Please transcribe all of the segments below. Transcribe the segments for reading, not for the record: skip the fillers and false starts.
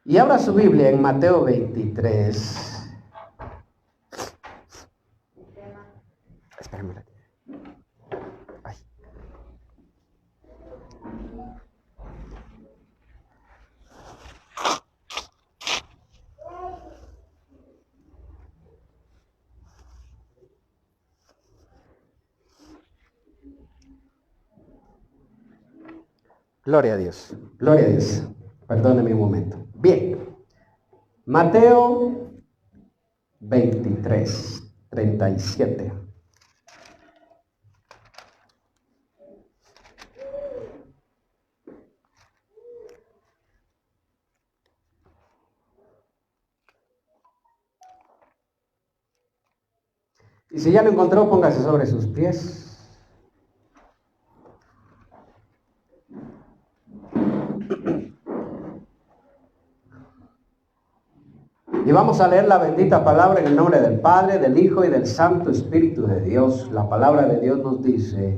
Y abra su Biblia en Mateo 23. Espérenme. Ay. Gloria a Dios, gloria a Dios. Perdóneme un momento. Bien, Mateo 23, 37. Y si ya lo encontró, póngase sobre sus pies. Y vamos a leer la bendita palabra en el nombre del Padre, del Hijo y del Santo Espíritu de Dios. La palabra de Dios nos dice,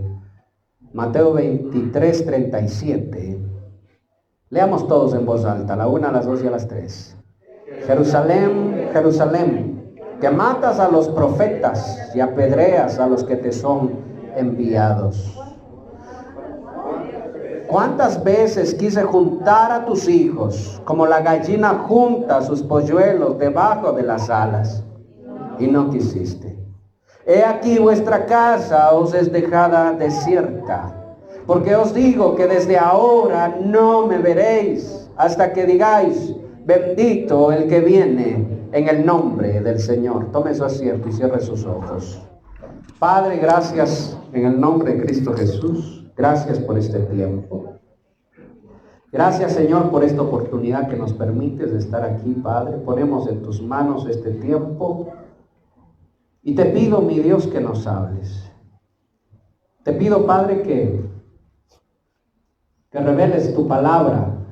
Mateo 23, 37. Leamos todos en voz alta, a la 1, a las 2 y a las 3. Jerusalén, Jerusalén, que matas a los profetas y apedreas a los que te son enviados. ¿Cuántas veces quise juntar a tus hijos, como la gallina junta sus polluelos debajo de las alas? Y no quisiste. He aquí vuestra casa os es dejada desierta, porque os digo que desde ahora no me veréis, hasta que digáis, bendito el que viene en el nombre del Señor. Tome su asiento y cierre sus ojos. Padre, gracias en el nombre de Cristo Jesús. Gracias por este tiempo. Gracias, Señor, por esta oportunidad que nos permites de estar aquí, Padre. Ponemos en tus manos este tiempo y te pido, mi Dios, que nos hables. Te pido, Padre, que reveles tu palabra.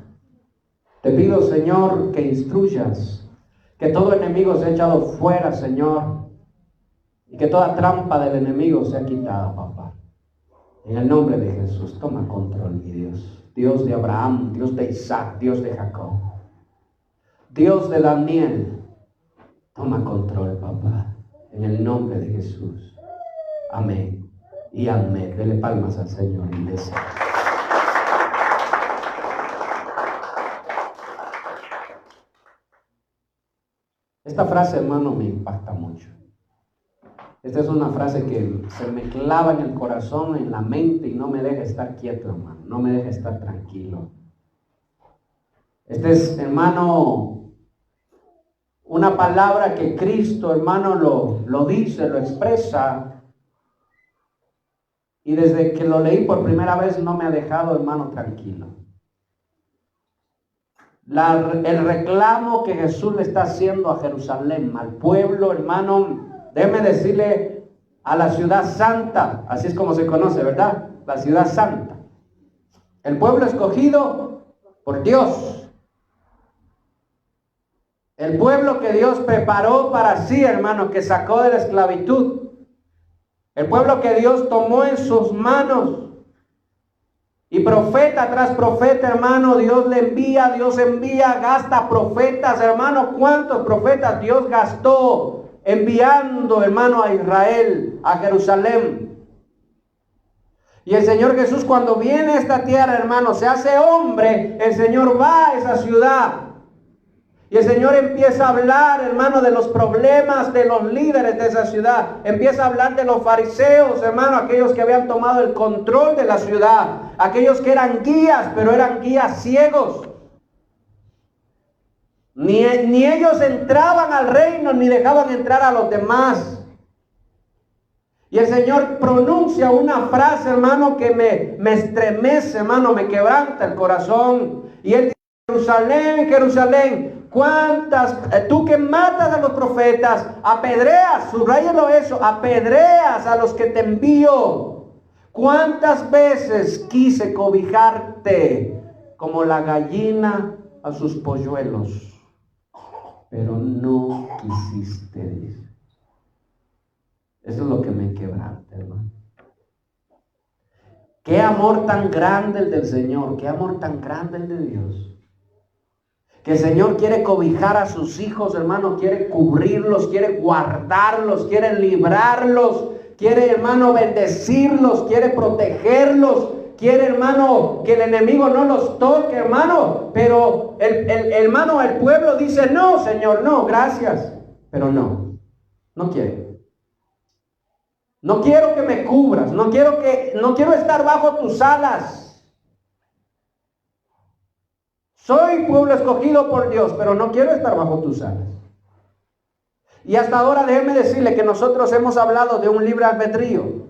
Te pido, Señor, que instruyas, que todo enemigo sea echado fuera, Señor, y que toda trampa del enemigo sea quitada, papá. En el nombre de Jesús, toma control, mi Dios. Dios de Abraham, Dios de Isaac, Dios de Jacob. Dios de Daniel, toma control, papá. En el nombre de Jesús. Amén y amén. Dele palmas al Señor, iglesia. Esta frase, hermano, me impacta mucho. Esta es una frase que se me clava en el corazón, en la mente y no me deja estar quieto, hermano. No me deja estar tranquilo. Esta es, hermano, una palabra que Cristo, hermano, lo dice, lo expresa. Y desde que lo leí por primera vez no me ha dejado, hermano, tranquilo. El reclamo que Jesús le está haciendo a Jerusalén, al pueblo, hermano, déjeme decirle, a la ciudad santa, así es como se conoce, ¿verdad? La ciudad santa. El pueblo escogido por Dios. El pueblo que Dios preparó para sí, hermano, que sacó de la esclavitud. El pueblo que Dios tomó en sus manos. Y profeta tras profeta, hermano, Dios envía, gasta profetas, hermano. ¿Cuántos profetas Dios gastó enviando, hermano, a Israel, a Jerusalén? Y el Señor Jesús, cuando viene a esta tierra, hermano, se hace hombre, el Señor va a esa ciudad. Y el Señor empieza a hablar, hermano, de los problemas de los líderes de esa ciudad. Empieza a hablar de los fariseos, hermano, aquellos que habían tomado el control de la ciudad. Aquellos que eran guías, pero eran guías ciegos. Ni ellos entraban al reino, ni dejaban entrar a los demás. Y el Señor pronuncia una frase, hermano, que me estremece, hermano, me quebranta el corazón. Y Él dice, Jerusalén, Jerusalén, tú que matas a los profetas, apedreas, subrayalo eso, apedreas a los que te envío. ¿Cuántas veces quise cobijarte como la gallina a sus polluelos? Pero no quisiste. Eso es lo que me quebranta, hermano. Qué amor tan grande el del Señor, qué amor tan grande el de Dios. Que el Señor quiere cobijar a sus hijos, hermano, quiere cubrirlos, quiere guardarlos, quiere librarlos, quiere, hermano, bendecirlos, quiere protegerlos, quiere, hermano, que el enemigo no los toque, hermano. Pero el pueblo dice, no, Señor, no, gracias. Pero no quiere. No quiero que me cubras, no quiero estar bajo tus alas. Soy pueblo escogido por Dios, pero no quiero estar bajo tus alas. Y hasta ahora déjeme decirle que nosotros hemos hablado de un libre albedrío,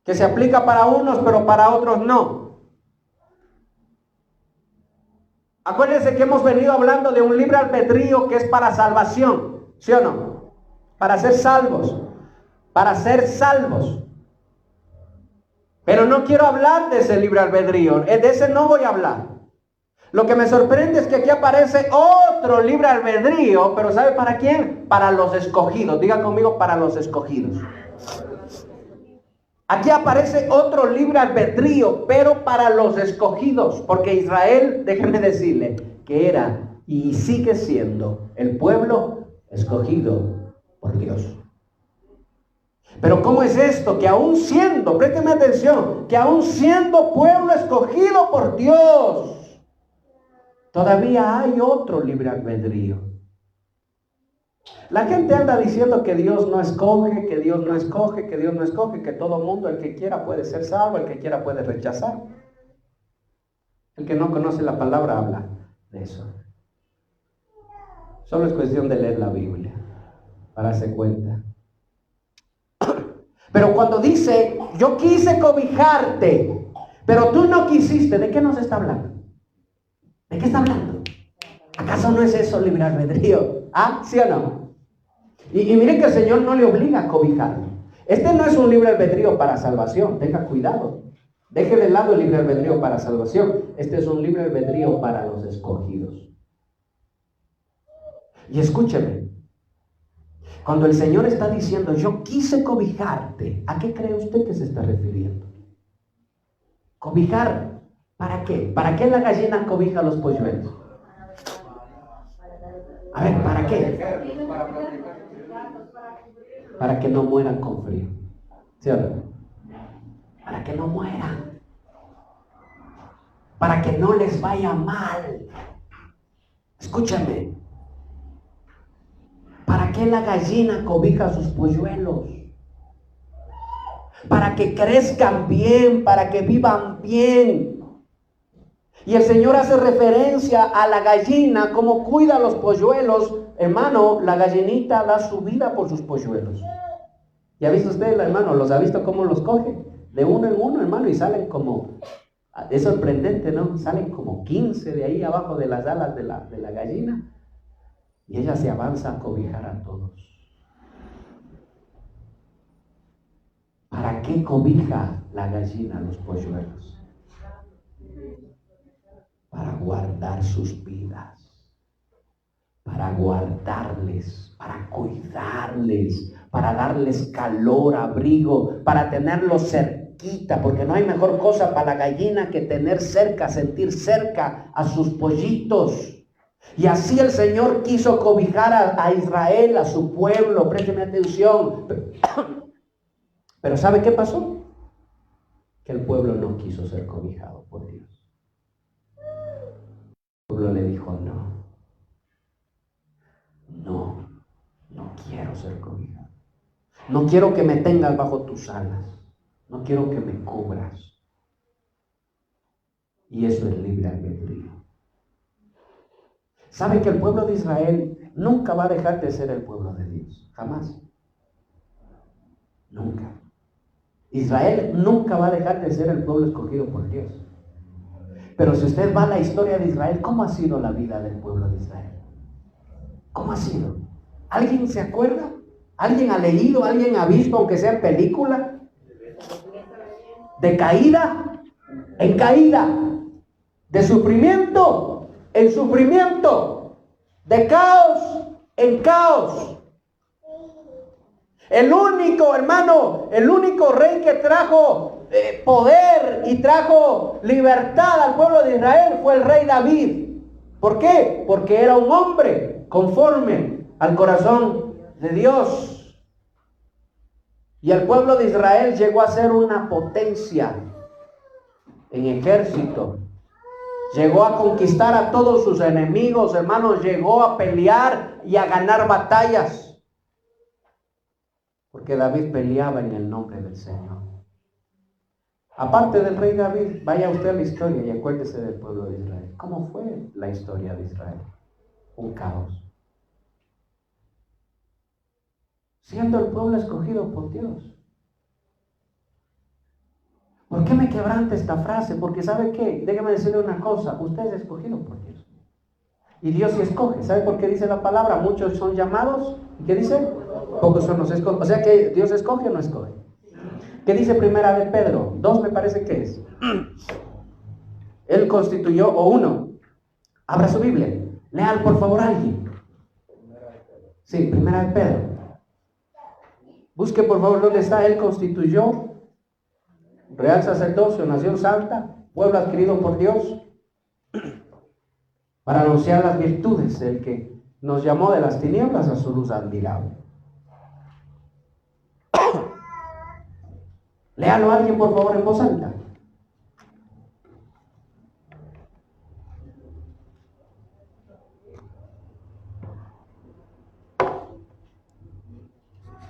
que se aplica para unos, pero para otros no. Acuérdense que hemos venido hablando de un libre albedrío que es para salvación, ¿sí o no? Para ser salvos, para ser salvos. Pero no quiero hablar de ese libre albedrío, de ese no voy a hablar. Lo que me sorprende es que aquí aparece otro libre albedrío, pero ¿sabe para quién? Para los escogidos. Diga conmigo, para los escogidos. Aquí aparece otro libre albedrío, pero para los escogidos, porque Israel, déjenme decirle, que era y sigue siendo el pueblo escogido por Dios. Pero ¿cómo es esto? Que aún siendo, présteme atención, que aún siendo pueblo escogido por Dios, todavía hay otro libre albedrío. La gente anda diciendo que Dios no escoge, que Dios no escoge, que Dios no escoge, que todo mundo, el que quiera puede ser salvo, el que quiera puede rechazar. El que no conoce la palabra habla de eso. Solo es cuestión de leer la Biblia para darse cuenta. Pero cuando dice, yo quise cobijarte, pero tú no quisiste, ¿de qué nos está hablando? ¿De qué está hablando? ¿Acaso no es eso libre albedrío? ¿Ah? ¿Sí o no? Y miren que el Señor no le obliga a cobijarlo. Este no es un libre albedrío para salvación, tenga cuidado. Deje de lado el libre albedrío para salvación. Este es un libre albedrío para los escogidos. Y escúcheme, cuando el Señor está diciendo, yo quise cobijarte, ¿a qué cree usted que se está refiriendo? Cobijar, ¿para qué? ¿Para qué la gallina cobija a los polluelos? A ver, ¿para qué? Para que no mueran con frío. ¿Sí o no? Para que no mueran. Para que no les vaya mal. Escúchame. ¿Para qué la gallina cobija a sus polluelos? Para que crezcan bien, para que vivan bien. Y el Señor hace referencia a la gallina, como cuida a los polluelos. Hermano, la gallinita da su vida por sus polluelos. ¿Y ha visto usted, hermano? ¿Los ha visto cómo los coge? De uno en uno, hermano, y salen como... Es sorprendente, ¿no? Salen como 15 de ahí abajo de las alas de la gallina. Y ella se avanza a cobijar a todos. ¿Para qué cobija la gallina a los polluelos? Para guardar sus vidas, para guardarles, para cuidarles, para darles calor, abrigo, para tenerlos cerquita, porque no hay mejor cosa para la gallina que tener cerca, sentir cerca a sus pollitos. Y así el Señor quiso cobijar a Israel, a su pueblo, présteme atención. Pero ¿sabe qué pasó? Que el pueblo no quiso ser cobijado por Dios. El pueblo le dijo, no quiero ser cobijado. No quiero que me tengas bajo tus alas. No quiero que me cubras. Y eso es libre albedrío. ¿Sabe que el pueblo de Israel nunca va a dejar de ser el pueblo de Dios? Jamás. Nunca. Israel nunca va a dejar de ser el pueblo escogido por Dios. Pero si usted va a la historia de Israel, ¿cómo ha sido la vida del pueblo de Israel? ¿Cómo ha sido? ¿Alguien se acuerda? ¿Alguien ha leído? ¿Alguien ha visto, aunque sea en película? De caída en caída, de sufrimiento en sufrimiento, de caos en caos. El único, hermano, el único rey que trajo poder y trajo libertad al pueblo de Israel fue el rey David. ¿Por qué? Porque era un hombre conforme al corazón de Dios. Y el pueblo de Israel llegó a ser una potencia en ejército. Llegó a conquistar a todos sus enemigos, hermanos. Llegó a pelear y a ganar batallas. Porque David peleaba en el nombre del Señor. Aparte del rey David, vaya usted a la historia y acuérdese del pueblo de Israel. ¿Cómo fue la historia de Israel? Un caos. Siendo el pueblo escogido por Dios. ¿Por qué me quebranta esta frase? Porque ¿sabe qué? Déjeme decirle una cosa. Usted es escogido por Dios. Y Dios sí escoge. ¿Sabe por qué dice la palabra? Muchos son llamados. ¿Y qué dice? Pocos son los escogidos. O sea que Dios escoge o no escoge. ¿Qué dice primera de Pedro? 2 me parece que es. Él constituyó, o 1. Abra su Biblia. Lean por favor alguien. Sí, primera de Pedro. Busque por favor dónde está. Él constituyó real sacerdocio, nación santa, pueblo adquirido por Dios, para anunciar las virtudes del que nos llamó de las tinieblas a su luz admirable. Léalo alguien por favor en voz alta.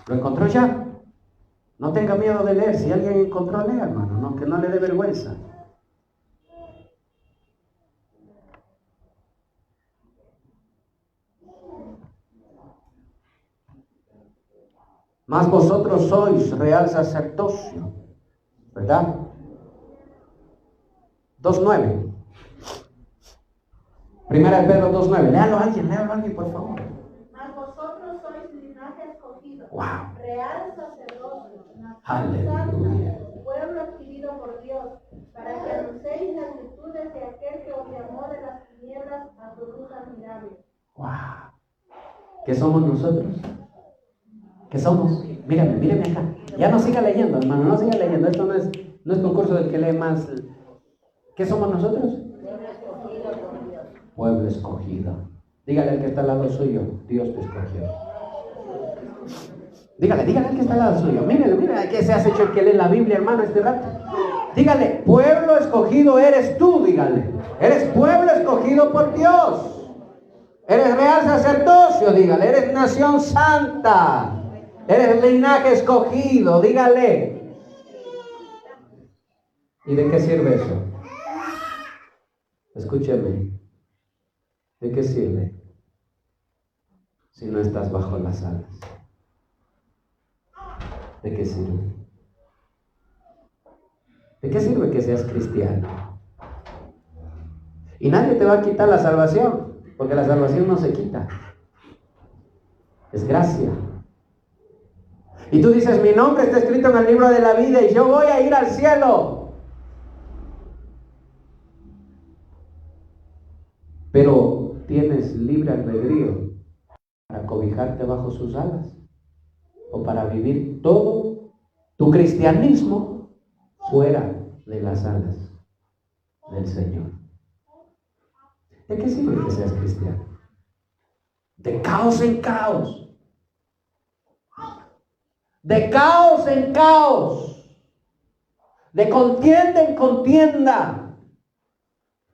¿Lo encontró ya? No tenga miedo de leer. Si alguien encontró, lea, hermano. No, que no le dé vergüenza. Mas vosotros sois real sacerdocio, ¿verdad? 2:9. Primera de Pedro 2:9. Léalo alguien, por favor. Mas vosotros sois linaje escogido, Wow. real sacerdocio, nación Aleluya. santa, pueblo adquirido por Dios, para que anunciéis las virtudes de aquel que os llamó de las tinieblas a su luz admirable. Wow. ¿Qué somos nosotros? ¿Qué somos? Mírame acá. Ya no siga leyendo, hermano, no siga leyendo. Esto no es concurso del que lee más. ¿Qué somos nosotros? Pueblo escogido. Dígale al que está al lado suyo, Dios te escogió. Dígale al que está al lado suyo. Mire, que se has hecho el que lee la Biblia, hermano, este rato. Dígale, pueblo escogido eres tú, dígale. Eres pueblo escogido por Dios. Eres real sacerdocio, dígale. Eres nación santa. Eres linaje escogido, dígale. ¿Y de qué sirve eso? Escúcheme. ¿De qué sirve si no estás bajo las alas? ¿De qué sirve? ¿De qué sirve que seas cristiano? Y nadie te va a quitar la salvación, porque la salvación no se quita. Es gracia. Y tú dices, mi nombre está escrito en el libro de la vida y yo voy a ir al cielo. Pero tienes libre albedrío para cobijarte bajo sus alas o para vivir todo tu cristianismo fuera de las alas del Señor. ¿De qué sirve que seas cristiano? De caos en caos. De caos en caos. De contienda en contienda.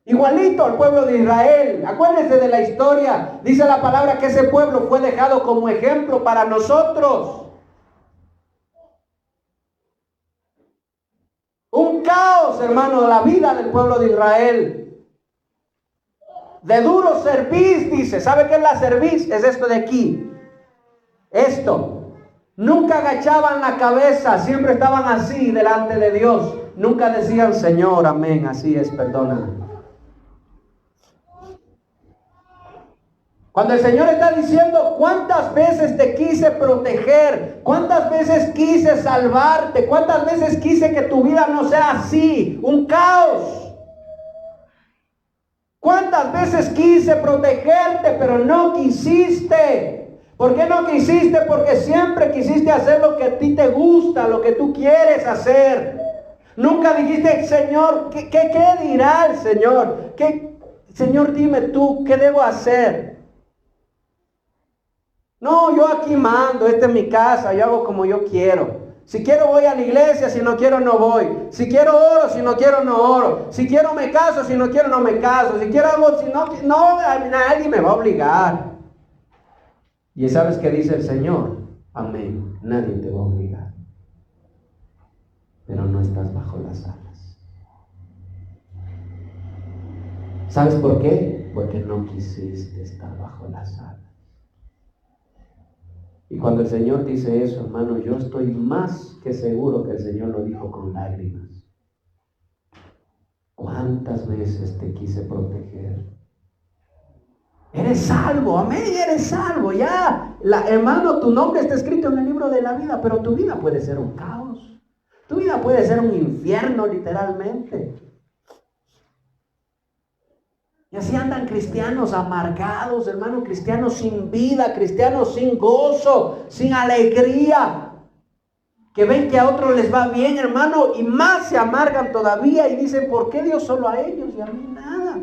Igualito al pueblo de Israel. Acuérdense de la historia. Dice la palabra que ese pueblo fue dejado como ejemplo para nosotros. Un caos, hermano, la vida del pueblo de Israel. De duro cerviz, dice. ¿Sabe qué es la cerviz? Es esto de aquí. Esto. Nunca agachaban la cabeza. Siempre estaban así delante de Dios. Nunca decían, Señor, amén, así es, perdóname. Cuando el Señor está diciendo, ¿cuántas veces te quise proteger? ¿Cuántas veces quise salvarte? ¿Cuántas veces quise que tu vida no sea así? Un caos. ¿Cuántas veces quise protegerte, pero no quisiste? ¿Por qué no quisiste? Porque siempre quisiste hacer lo que a ti te gusta, lo que tú quieres hacer. Nunca dijiste, Señor, ¿qué dirá el Señor? Señor, dime tú, ¿qué debo hacer? No, yo aquí mando, esta es mi casa, yo hago como yo quiero. Si quiero voy a la iglesia, si no quiero no voy. Si quiero oro, si no quiero no oro. Si quiero me caso, si no quiero no me caso. Si quiero algo, si no, nadie me va a obligar. ¿Y sabes qué dice el Señor? Amén, nadie te va a obligar. Pero no estás bajo las alas. ¿Sabes por qué? Porque no quisiste estar bajo las alas. Y cuando el Señor dice eso, hermano, yo estoy más que seguro que el Señor lo dijo con lágrimas. ¿Cuántas veces te quise proteger? Eres salvo, amén, eres salvo, ya. Hermano, tu nombre está escrito en el libro de la vida, pero tu vida puede ser un caos. Tu vida puede ser un infierno, literalmente. Y así andan cristianos amargados, hermano, cristianos sin vida, cristianos sin gozo, sin alegría. Que ven que a otros les va bien, hermano, y más se amargan todavía y dicen, ¿por qué Dios solo a ellos y a mí nada?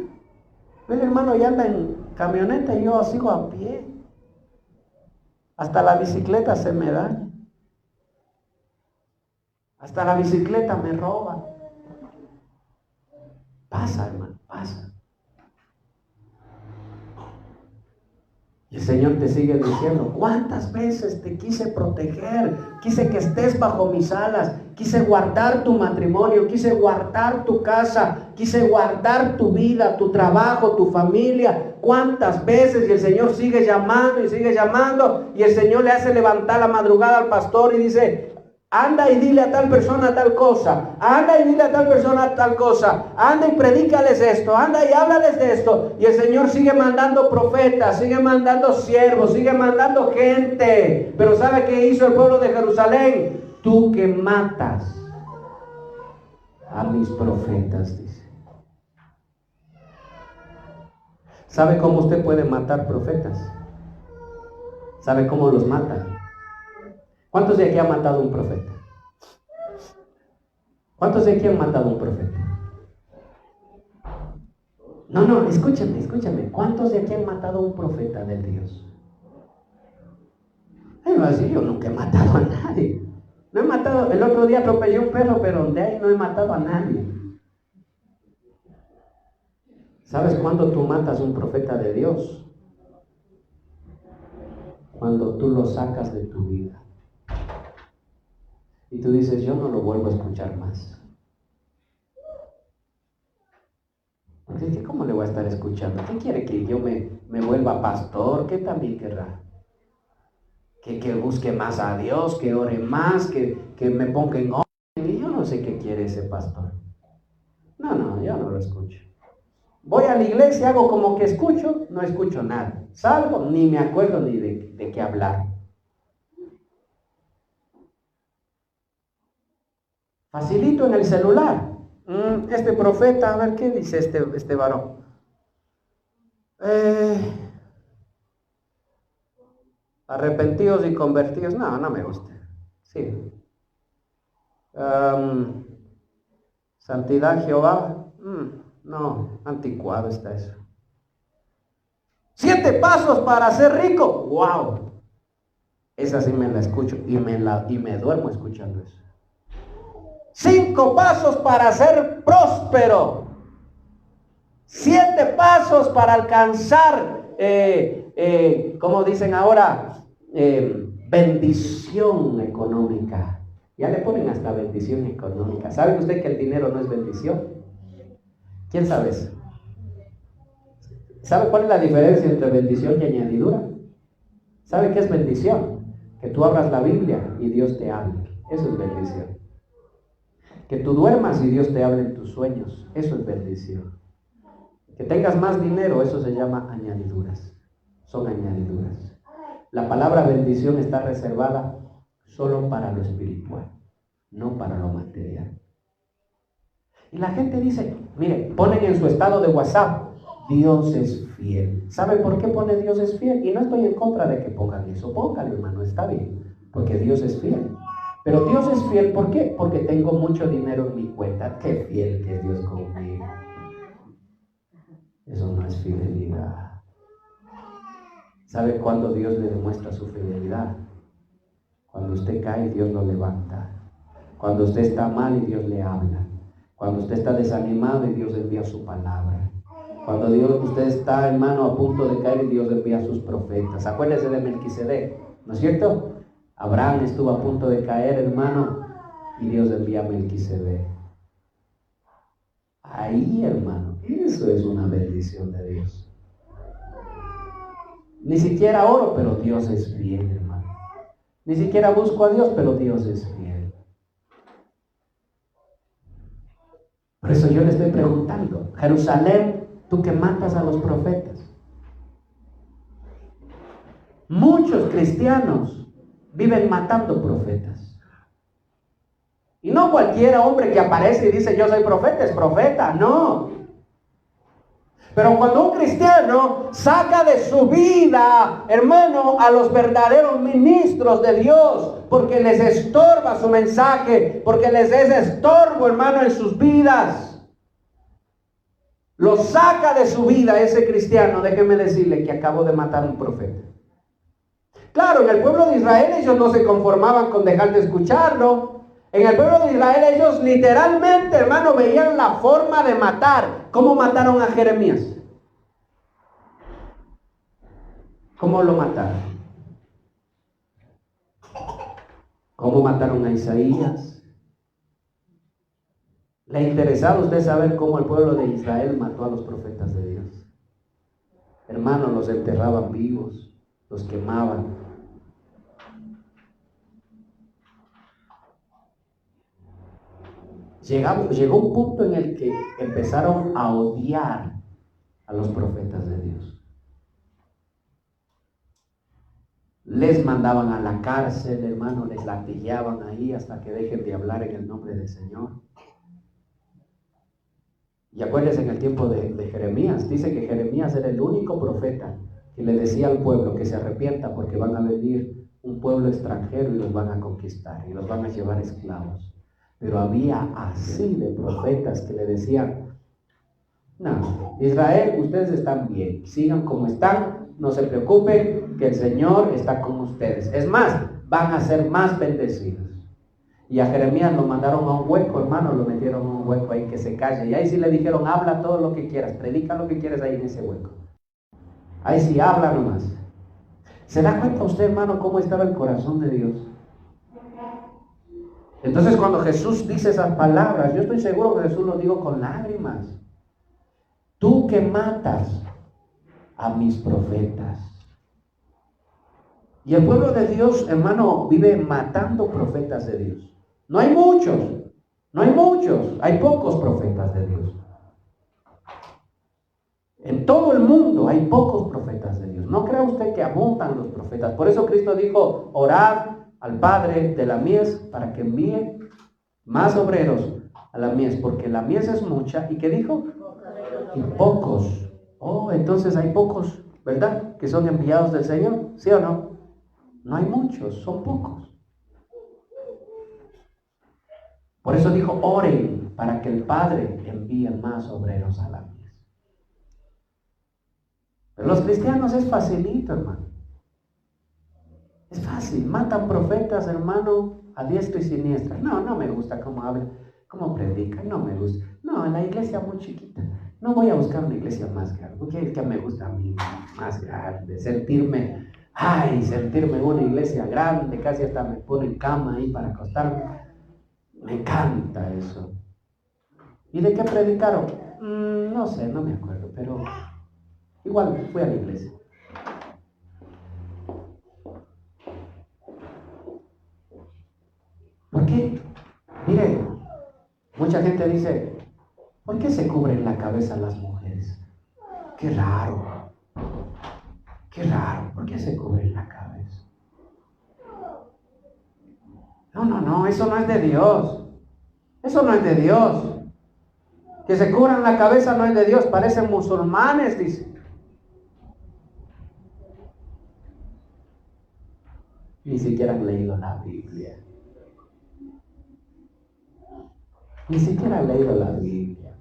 Ven, hermano, ya anda en camioneta y yo sigo a pie. Hasta la bicicleta se me daña. Hasta la bicicleta me roba. Pasa, hermano, pasa. Y el Señor te sigue diciendo, ¿cuántas veces te quise proteger? Quise que estés bajo mis alas. Quise guardar tu matrimonio, quise guardar tu casa, quise guardar tu vida, tu trabajo, tu familia. ¿Cuántas veces? Y el Señor sigue llamando y sigue llamando. Y el Señor le hace levantar la madrugada al pastor y dice, anda y dile a tal persona tal cosa, anda y dile a tal persona tal cosa, anda y predícales esto, anda y háblales de esto. Y el Señor sigue mandando profetas, sigue mandando siervos, sigue mandando gente. Pero ¿sabe qué hizo el pueblo de Jerusalén? Tú que matas a mis profetas, dice. ¿Sabe cómo usted puede matar profetas? ¿Sabe cómo los mata? ¿Cuántos de aquí han matado a un profeta? ¿Cuántos de aquí han matado a un profeta? No, escúchame. ¿Cuántos de aquí han matado a un profeta de Dios? Ay, no, así yo nunca he matado a nadie. No he matado, el otro día atropellé un perro, pero de ahí no he matado a nadie. ¿Sabes cuándo tú matas a un profeta de Dios? Cuando tú lo sacas de tu vida. Y tú dices, yo no lo vuelvo a escuchar más. Porque ¿cómo le voy a estar escuchando? ¿Qué quiere? ¿Que yo me vuelva pastor? ¿Qué también querrá? Que busque más a Dios, que ore más, que me ponga en orden. Y yo no sé qué quiere ese pastor. No, yo no lo escucho. Voy a la iglesia, hago como que escucho, no escucho nada. Salgo, ni me acuerdo ni de qué hablar. Facilito en el celular. Este profeta, a ver qué dice este varón. Arrepentidos y convertidos, no me gusta. Sí. Santidad Jehová, no, anticuado está eso. 7 pasos para ser rico, wow. Esa sí me la escucho y me duermo escuchando eso. 5 pasos para ser próspero. 7 pasos para alcanzar, como dicen ahora, bendición económica. Ya le ponen hasta bendición económica. ¿Sabe usted que el dinero no es bendición? ¿Quién sabe eso? ¿Sabe cuál es la diferencia entre bendición y añadidura? ¿Sabe qué es bendición? Que tú abras la Biblia y Dios te hable. Eso es bendición. Que tú duermas y Dios te hable en tus sueños. Eso es bendición. Que tengas más dinero, eso se llama añadiduras. Son añadiduras. La palabra bendición está reservada solo para lo espiritual, no para lo material. Y la gente dice, mire, ponen en su estado de WhatsApp, Dios es fiel. ¿Sabe por qué pone Dios es fiel? Y no estoy en contra de que pongan eso, pónganlo, hermano, está bien, porque Dios es fiel. Pero Dios es fiel, ¿por qué? Porque tengo mucho dinero en mi cuenta. Qué fiel que es Dios conmigo. Eso no es fidelidad. ¿Sabe cuándo Dios le demuestra su fidelidad? Cuando usted cae, Dios lo levanta. Cuando usted está mal y Dios le habla. Cuando usted está desanimado y Dios envía su palabra. Cuando usted está, hermano, a punto de caer y Dios envía a sus profetas. Acuérdese de Melquisedec, ¿no es cierto? Abraham estuvo a punto de caer, hermano, y Dios envía a Melquisedec. Ahí, hermano, eso es una bendición de Dios. Ni siquiera oro, pero Dios es fiel, hermano. Ni siquiera busco a Dios, pero Dios es fiel. Por eso yo le estoy preguntando, Jerusalén, tú que matas a los profetas. Muchos cristianos viven matando profetas. Y no cualquier hombre que aparece y dice yo soy profeta es profeta, no. Pero cuando un cristiano saca de su vida, hermano, a los verdaderos ministros de Dios, porque les estorba su mensaje, porque les es estorbo, hermano, en sus vidas, lo saca de su vida ese cristiano, déjeme decirle que acabó de matar a un profeta. Claro, en el pueblo de Israel ellos no se conformaban con dejar de escucharlo. En el pueblo de Israel ellos literalmente, hermano, veían la forma de matar. ¿Cómo mataron a Jeremías? ¿Cómo lo mataron? ¿Cómo mataron a Isaías? ¿Le ha interesado a usted saber cómo el pueblo de Israel mató a los profetas de Dios? Hermanos, los enterraban vivos, los quemaban. Llegó un punto en el que empezaron a odiar a los profetas de Dios. Les mandaban a la cárcel, hermano, les latillaban ahí hasta que dejen de hablar en el nombre del Señor. Y acuérdense, en el tiempo de Jeremías, dice que Jeremías era el único profeta que le decía al pueblo que se arrepienta porque van a venir un pueblo extranjero y los van a conquistar y los van a llevar esclavos. Pero había así de profetas que le decían, no, Israel, ustedes están bien, sigan como están, no se preocupen, que el Señor está con ustedes. Es más, van a ser más bendecidos. Y a Jeremías lo mandaron a un hueco, hermano, lo metieron a un hueco ahí que se calle. Y ahí sí le dijeron, habla todo lo que quieras, predica lo que quieras ahí en ese hueco. Ahí sí habla nomás. ¿Se da cuenta usted, hermano, cómo estaba el corazón de Dios? Entonces cuando Jesús dice esas palabras, yo estoy seguro que Jesús lo dijo con lágrimas. Tú que matas a mis profetas. Y el pueblo de Dios, hermano, vive matando profetas de Dios. No hay muchos, hay pocos profetas de Dios. En todo el mundo hay pocos profetas de Dios. No crea usted que abundan los profetas. Por eso Cristo dijo, orad al Padre de la mies para que envíe más obreros a la mies, porque la mies es mucha. ¿Y qué dijo? Y pocos. Oh, entonces hay pocos, ¿verdad? Que son enviados del Señor, ¿sí o no? No hay muchos, son pocos. Por eso dijo, oren para que el Padre envíe más obreros a la mies. Pero los cristianos es facilito, hermano. Es fácil, matan profetas, hermano, a diestra y siniestra. No me gusta cómo habla, cómo predica, no me gusta. No, la iglesia muy chiquita. No voy a buscar una iglesia más grande, porque es que me gusta a mí más grande, sentirme en una iglesia grande, casi hasta me ponen cama ahí para acostarme. Me encanta eso. ¿Y de qué predicaron? No sé, no me acuerdo, pero igual fui a la iglesia. ¿Por qué? Mire, mucha gente dice, ¿por qué se cubren la cabeza las mujeres? Qué raro, ¿por qué se cubren la cabeza? No, eso no es de Dios. Eso no es de Dios. Que se cubran la cabeza no es de Dios, parecen musulmanes, dice. Ni siquiera han leído la Biblia. Ni siquiera han leído la Biblia.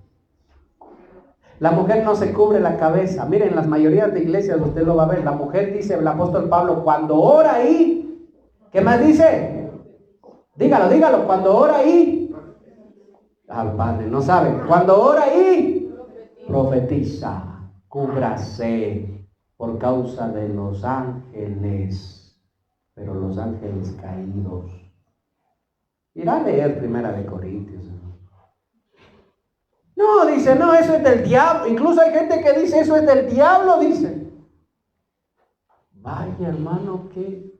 La mujer no se cubre la cabeza. Miren, en las mayorías de iglesias usted lo va a ver. La mujer, dice el apóstol Pablo, cuando ora ahí, ¿qué más dice? Dígalo, cuando ora ahí. Al Padre, no saben. Cuando ora ahí, profetiza, cúbrase por causa de los ángeles, pero los ángeles caídos. Irá a leer Primera de Corintios. No, dice, no, eso es del diablo. Incluso hay gente que dice, eso es del diablo, dice. Vaya, hermano, qué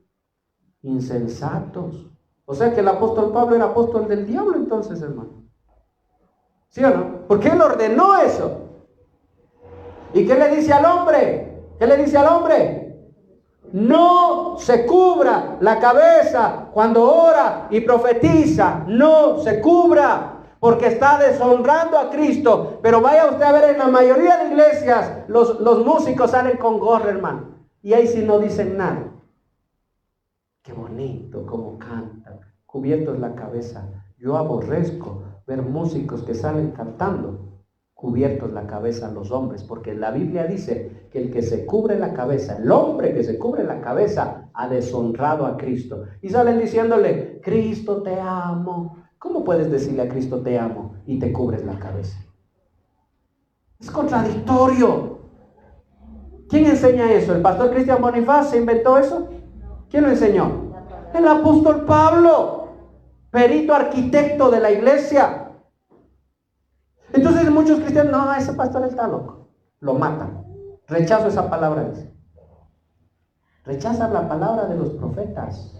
insensatos. O sea que el apóstol Pablo era apóstol del diablo entonces, hermano. ¿Sí o no? Porque él ordenó eso. ¿Y qué le dice al hombre? ¿Qué le dice al hombre? No se cubra la cabeza cuando ora y profetiza. No se cubra, porque está deshonrando a Cristo. Pero vaya usted a ver, en la mayoría de iglesias los músicos salen con gorra, hermano, y ahí sí no dicen nada. Qué bonito cómo cantan, cubiertos la cabeza. Yo aborrezco ver músicos que salen cantando cubiertos la cabeza a los hombres, porque la Biblia dice que el que se cubre la cabeza, el hombre que se cubre la cabeza, ha deshonrado a Cristo. Y salen diciéndole, Cristo te amo. ¿Cómo puedes decirle a Cristo te amo y te cubres la cabeza? Es contradictorio. ¿Quién enseña eso? ¿El pastor Cristian Bonifaz se inventó eso? ¿Quién lo enseñó? El apóstol Pablo, perito arquitecto de la iglesia. Entonces muchos cristianos, no, ese pastor está loco. Lo matan. Rechazo esa palabra, dice. Rechazan la palabra de los profetas.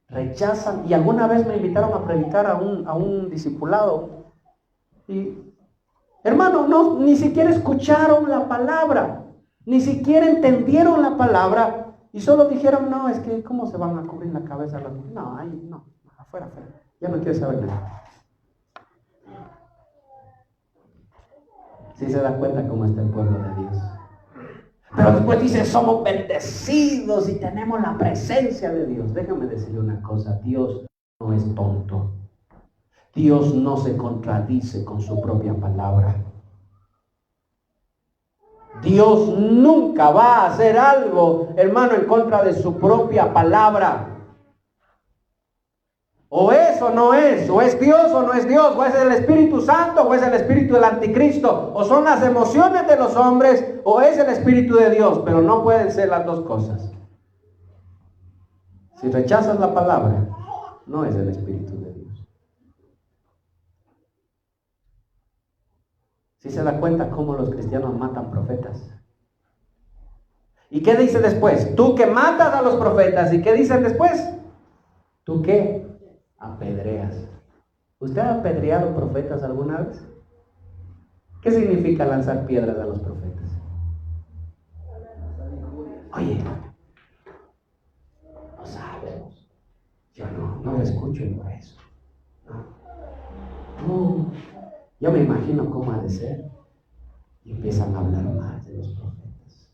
Rechazan. Y alguna vez me invitaron a predicar a un discipulado. Y, hermano, no, ni siquiera escucharon la palabra. Ni siquiera entendieron la palabra. Y solo dijeron, no, es que, ¿cómo se van a cubrir la cabeza las mujeres? No, ahí, no, afuera. Ya no quiero saber nada. Si se da cuenta cómo está el pueblo de Dios. Pero después dice, somos bendecidos y tenemos la presencia de Dios. Déjame decirle una cosa, Dios no es tonto. Dios no se contradice con su propia palabra. Dios nunca va a hacer algo, hermano, en contra de su propia palabra. O es o no es, o es Dios o no es Dios, o es el Espíritu Santo o es el Espíritu del Anticristo, o son las emociones de los hombres o es el Espíritu de Dios, pero no pueden ser las dos cosas. Si rechazas la palabra, no es el Espíritu de Dios. Si se da cuenta cómo los cristianos matan profetas. ¿Y qué dice después? Tú que matas a los profetas, ¿y qué dicen después? ¿Tú qué? Apedreas. ¿Usted ha apedreado profetas alguna vez? ¿Qué significa lanzar piedras a los profetas? Oye, no sabemos. Yo no lo escucho en eso. No. Yo me imagino cómo ha de ser. Y empiezan a hablar más de los profetas.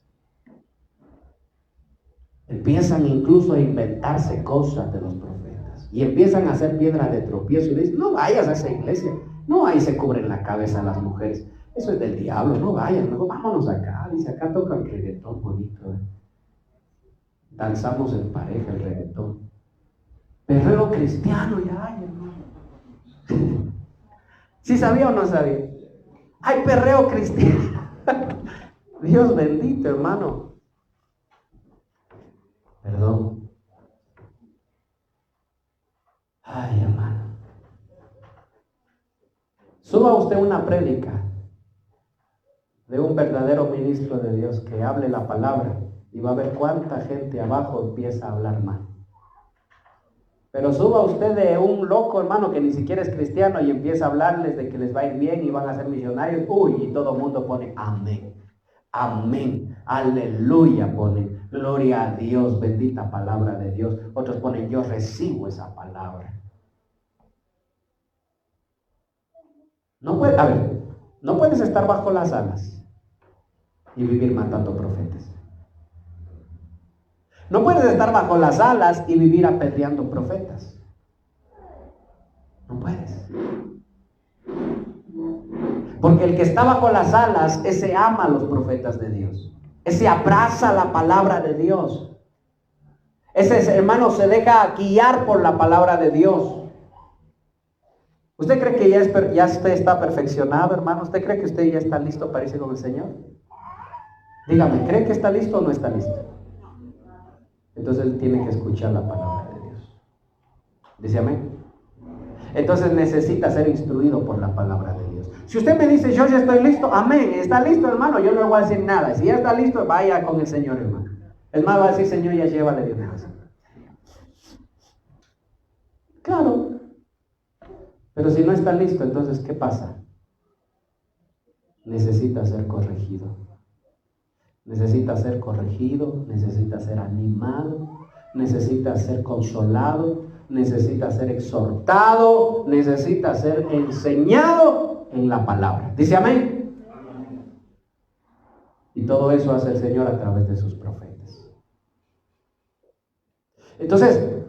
Empiezan incluso a inventarse cosas de los profetas. Y empiezan a hacer piedras de tropiezo y dicen, no vayas a esa iglesia. No, ahí se cubren la cabeza las mujeres. Eso es del diablo, no vayas. Luego vámonos acá. Dice, acá toca el reggaetón bonito. Danzamos en pareja el reggaetón. Perreo cristiano ya hay, hermano. ¿Sí sabía o no sabía? Hay perreo cristiano. Dios bendito, hermano. Perdón. Ay, hermano. Suba usted una prédica de un verdadero ministro de Dios que hable la palabra y va a ver cuánta gente abajo empieza a hablar mal. Pero suba usted de un loco, hermano, que ni siquiera es cristiano y empieza a hablarles de que les va a ir bien y van a ser millonarios. Uy, y todo el mundo pone amén. Amén. Aleluya pone. Gloria a Dios, bendita palabra de Dios. Otros ponen, yo recibo esa palabra. No puedes estar bajo las alas y vivir matando profetas. No puedes estar bajo las alas y vivir apedreando profetas. No puedes. Porque el que está bajo las alas, ese ama a los profetas de Dios. Ese abraza la palabra de Dios. Ese hermano se deja guiar por la palabra de Dios. ¿Usted cree que ya usted está perfeccionado, hermano? ¿Usted cree que usted ya está listo para irse con el Señor? Dígame, ¿cree que está listo o no está listo? Entonces él tiene que escuchar la palabra de Dios. ¿Dice amén? Entonces necesita ser instruido por la palabra de Dios. Si usted me dice, yo ya estoy listo, amén, está listo, hermano, yo no le voy a decir nada. Si ya está listo, vaya con el Señor, hermano. El más va a decir, Señor, ya llévale de una vez. Claro. Pero si no está listo, entonces, ¿qué pasa? Necesita ser corregido. Necesita ser corregido, necesita ser animado, necesita ser consolado, necesita ser exhortado, necesita ser enseñado en la palabra. ¿Dice amén? Y todo eso hace el Señor a través de sus profetas. Entonces,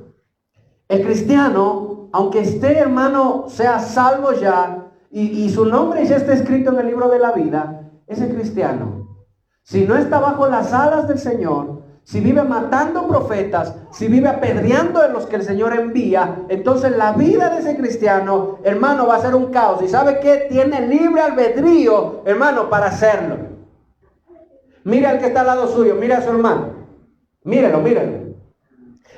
el cristiano, aunque esté, hermano, sea salvo ya, y su nombre ya está escrito en el libro de la vida, ese cristiano, si no está bajo las alas del Señor, si vive matando profetas, si vive apedreando a los que el Señor envía, entonces la vida de ese cristiano, hermano, va a ser un caos. ¿Y sabe qué? Tiene libre albedrío, hermano, para hacerlo. Mire al que está al lado suyo, mire a su hermano. Mírelo.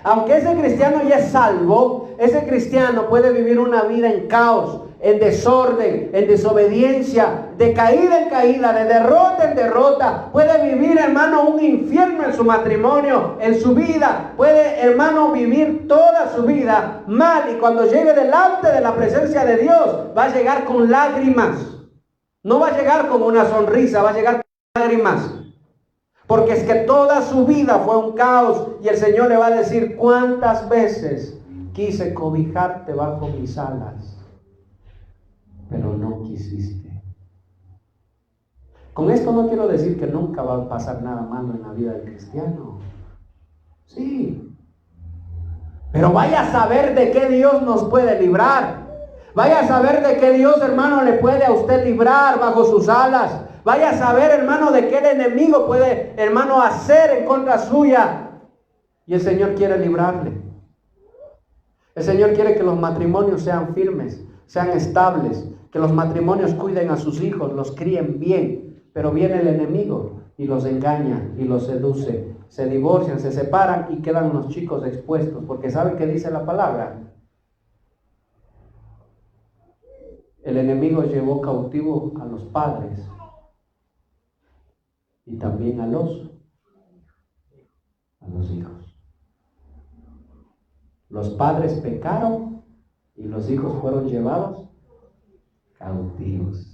Aunque ese cristiano ya es salvo, ese cristiano puede vivir una vida en caos, en desorden, en desobediencia, de caída en caída, de derrota en derrota. Puede vivir, hermano, un infierno en su matrimonio, en su vida. Puede, hermano, vivir toda su vida mal, y cuando llegue delante de la presencia de Dios, va a llegar con lágrimas. No va a llegar con una sonrisa, va a llegar con lágrimas. Porque es que toda su vida fue un caos, y el Señor le va a decir, ¿cuántas veces quise cobijarte bajo mis alas, pero no quisiste? Con esto no quiero decir que nunca va a pasar nada malo en la vida del cristiano. Sí. Pero vaya a saber de qué Dios nos puede librar. Vaya a saber de qué Dios, hermano, le puede a usted librar bajo sus alas. Vaya a saber, hermano, de qué el enemigo puede, hermano, hacer en contra suya. Y el Señor quiere librarle. El Señor quiere que los matrimonios sean firmes, sean estables, que los matrimonios cuiden a sus hijos, los críen bien. Pero viene el enemigo y los engaña y los seduce. Se divorcian, se separan y quedan los chicos expuestos. Porque ¿saben qué dice la palabra? El enemigo llevó cautivo a los padres y también a los hijos. Los padres pecaron y los hijos fueron llevados cautivos.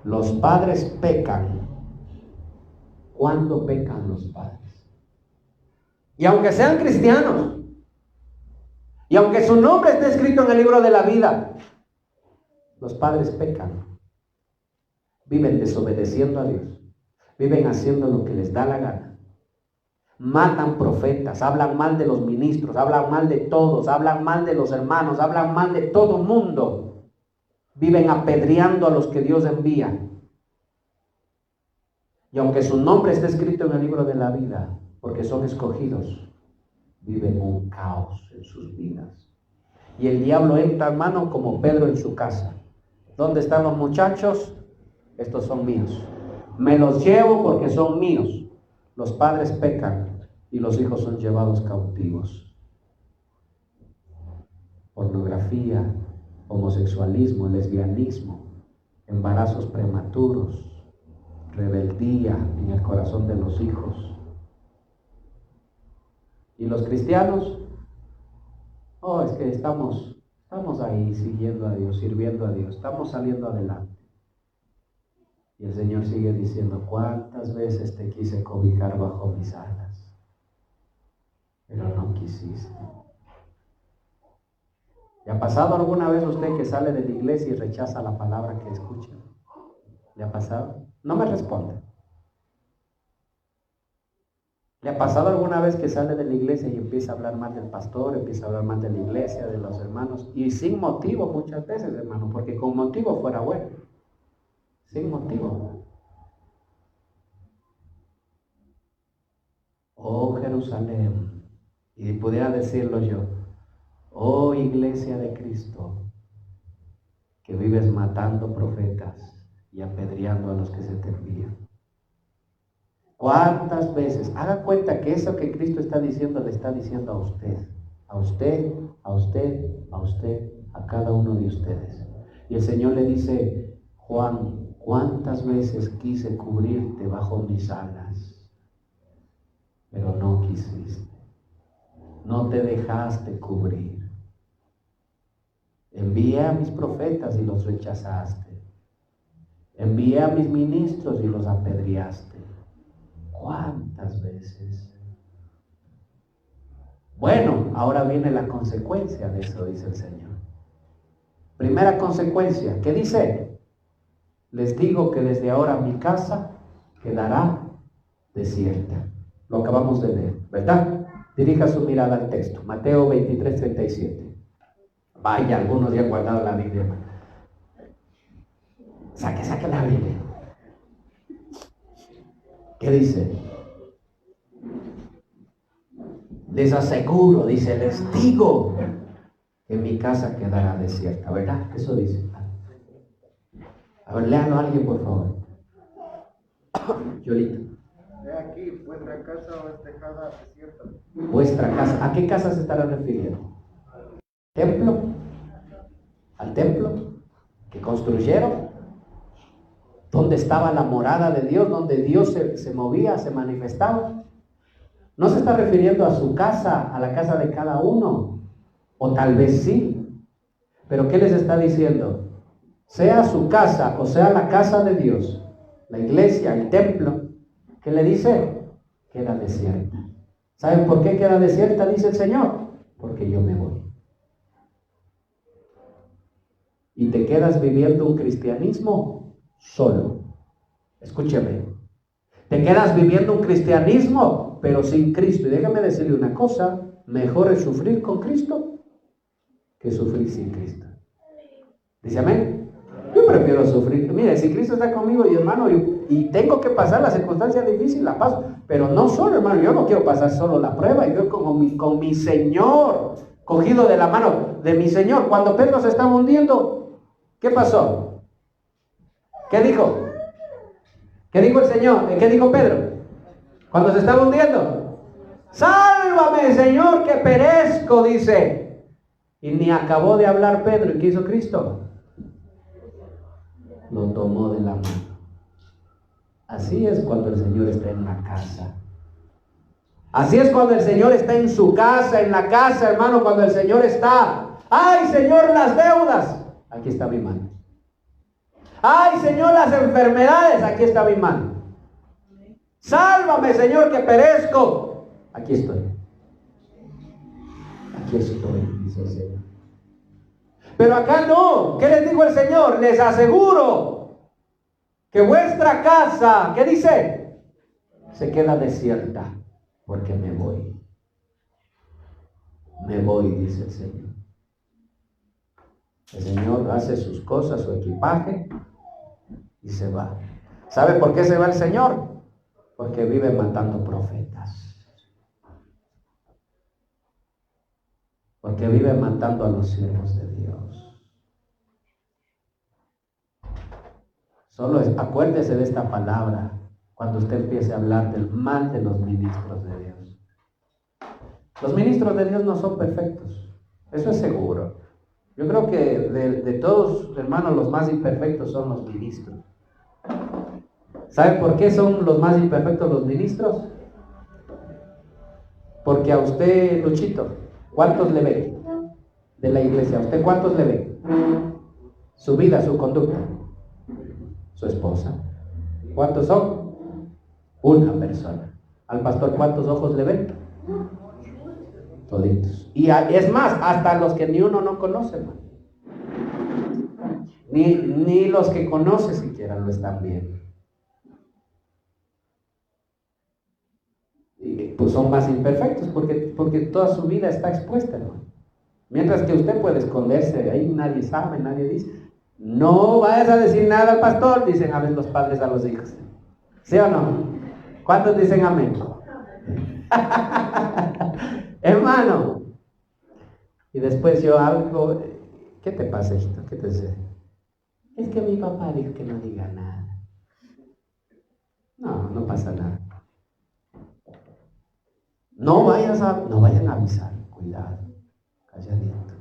Los padres pecan. ¿Cuándo pecan los padres? Y aunque sean cristianos, y aunque su nombre esté escrito en el libro de la vida, los padres pecan. Viven desobedeciendo a Dios. Viven haciendo lo que les da la gana. Matan profetas, hablan mal de los ministros, hablan mal de todos, hablan mal de los hermanos, hablan mal de todo el mundo. Viven apedreando a los que Dios envía. Y aunque su nombre esté escrito en el libro de la vida, porque son escogidos, viven un caos en sus vidas. Y el diablo entra, hermano, como Pedro en su casa. ¿Dónde están los muchachos? Estos son míos. Me los llevo porque son míos. Los padres pecan y los hijos son llevados cautivos. Pornografía, homosexualismo, lesbianismo, embarazos prematuros, rebeldía en el corazón de los hijos. ¿Y los cristianos? Oh, es que estamos ahí siguiendo a Dios, sirviendo a Dios, estamos saliendo adelante. Y el Señor sigue diciendo, ¿cuántas veces te quise cobijar bajo mis alas? Pero no quisiste. ¿Le ha pasado alguna vez a usted que sale de la iglesia y rechaza la palabra que escucha? ¿Le ha pasado? No me responde. ¿Le ha pasado alguna vez que sale de la iglesia y empieza a hablar más del pastor, empieza a hablar más de la iglesia, de los hermanos? Y sin motivo muchas veces, hermano, porque con motivo fuera bueno. Sin motivo. Oh Jerusalén, y pudiera decirlo yo, oh iglesia de Cristo, que vives matando profetas y apedreando a los que se te envían. ¿Cuántas veces? Haga cuenta que eso que Cristo está diciendo le está diciendo a usted, a usted, a usted, a usted, a cada uno de ustedes. Y el Señor le dice, Juan, ¿cuántas veces quise cubrirte bajo mis alas? Pero no quisiste, no te dejaste cubrir. Envié a mis profetas y los rechazaste. Envié a mis ministros y los apedreaste. ¿Cuántas veces? Bueno, ahora viene la consecuencia de eso, dice el Señor. Primera consecuencia, ¿qué dice? Les digo que desde ahora mi casa quedará desierta. Lo acabamos de leer, ¿verdad? Dirija su mirada al texto, Mateo 23:37. Vaya, algunos ya han guardado la Biblia, hermano. Saque la Biblia. ¿Qué dice? Les aseguro, dice, les digo que mi casa quedará desierta, ¿verdad? Eso dice. A ver, léalo a alguien, por favor. Yolita. He aquí, vuestra casa os dejada desierta. Vuestra casa. ¿A qué casa se estará refiriendo? ¿Templo? ¿Al templo que construyeron? ¿Dónde estaba la morada de Dios? ¿Donde Dios se movía, se manifestaba? No se está refiriendo a su casa, a la casa de cada uno. O tal vez sí. Pero ¿qué les está diciendo? Sea su casa o sea la casa de Dios, la iglesia, el templo, ¿qué le dice? Queda desierta. ¿Saben por qué queda desierta? Dice el Señor. Porque yo me voy. Y te quedas viviendo un cristianismo solo. Escúcheme. Te quedas viviendo un cristianismo, pero sin Cristo. Y déjame decirle una cosa, mejor es sufrir con Cristo que sufrir sin Cristo. ¿Dice amén? Yo prefiero sufrir. Mire, si Cristo está conmigo y hermano, y tengo que pasar la circunstancia difícil, la paso. Pero no solo, hermano, yo no quiero pasar solo la prueba. Y yo con mi Señor, cogido de la mano de mi Señor. Cuando Pedro se estaba hundiendo, ¿qué pasó? ¿Qué dijo? ¿Qué dijo el Señor? ¿Qué dijo Pedro? Cuando se estaba hundiendo. Sálvame, Señor, que perezco, dice. Y ni acabó de hablar Pedro. ¿Y qué hizo Cristo? Lo tomó de la mano. Así es cuando el Señor está en la casa. Así es cuando el Señor está en su casa, en la casa, hermano, cuando el Señor está. ¡Ay, Señor, las deudas! Aquí está mi mano. ¡Ay, Señor, las enfermedades! Aquí está mi mano. ¡Sálvame, Señor, que perezco! Aquí estoy. Aquí estoy, dice el Señor. Pero acá no. ¿Qué les dijo el Señor? Les aseguro que vuestra casa, ¿qué dice? Se queda desierta porque me voy. Me voy, dice el Señor. El Señor hace sus cosas, su equipaje y se va. ¿Sabe por qué se va el Señor? Porque vive matando profetas. Porque vive matando a los siervos de Dios. Solo acuérdese de esta palabra cuando usted empiece a hablar del mal de los ministros de Dios. Los ministros de Dios no son perfectos. Eso es seguro. Yo creo que de todos, hermanos, los más imperfectos son los ministros. ¿Saben por qué son los más imperfectos los ministros? Porque a usted, Luchito, ¿cuántos le ve de la iglesia? ¿A usted cuántos le ve? Su vida, su conducta. Su esposa. ¿Cuántos son? Una persona. Al pastor, ¿cuántos ojos le ven? Toditos. Y es más, hasta los que ni uno no conoce, hermano. Ni los que conoce siquiera lo están viendo. pues son más imperfectos porque toda su vida está expuesta, hermano. Mientras que usted puede esconderse, ahí nadie sabe, nadie dice. No vayas a decir nada al pastor, dicen a veces los padres a los hijos. ¿Sí o no? ¿Cuántos dicen amén? Hermano. Y después yo algo, ¿qué te pasa, hijito? ¿Qué te dice? Es que mi papá dijo que no diga nada. No pasa nada. No vayan a avisar, cuidado, calladito.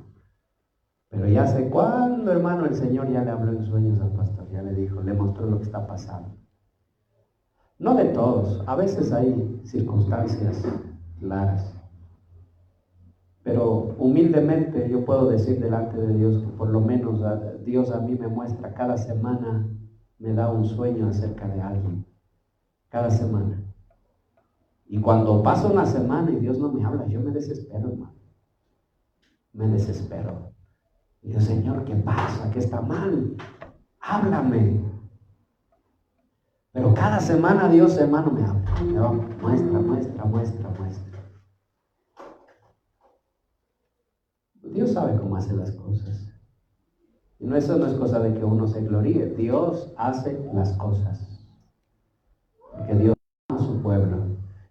Pero ya sé cuándo, hermano, el Señor ya le habló en sueños al pastor, ya le dijo, le mostró lo que está pasando. No de todos, a veces hay circunstancias claras. Pero humildemente yo puedo decir delante de Dios que por lo menos Dios a mí me muestra cada semana, me da un sueño acerca de alguien. Cada semana. Y cuando pasa una semana y Dios no me habla, yo me desespero, hermano. Me desespero. Y yo, Señor, ¿qué pasa? ¿Qué está mal? Háblame. Pero cada semana Dios, hermano, me habla. Me va, muestra. Dios sabe cómo hace las cosas. Y eso no es cosa de que uno se gloríe. Dios hace las cosas. Porque Dios ama a su pueblo.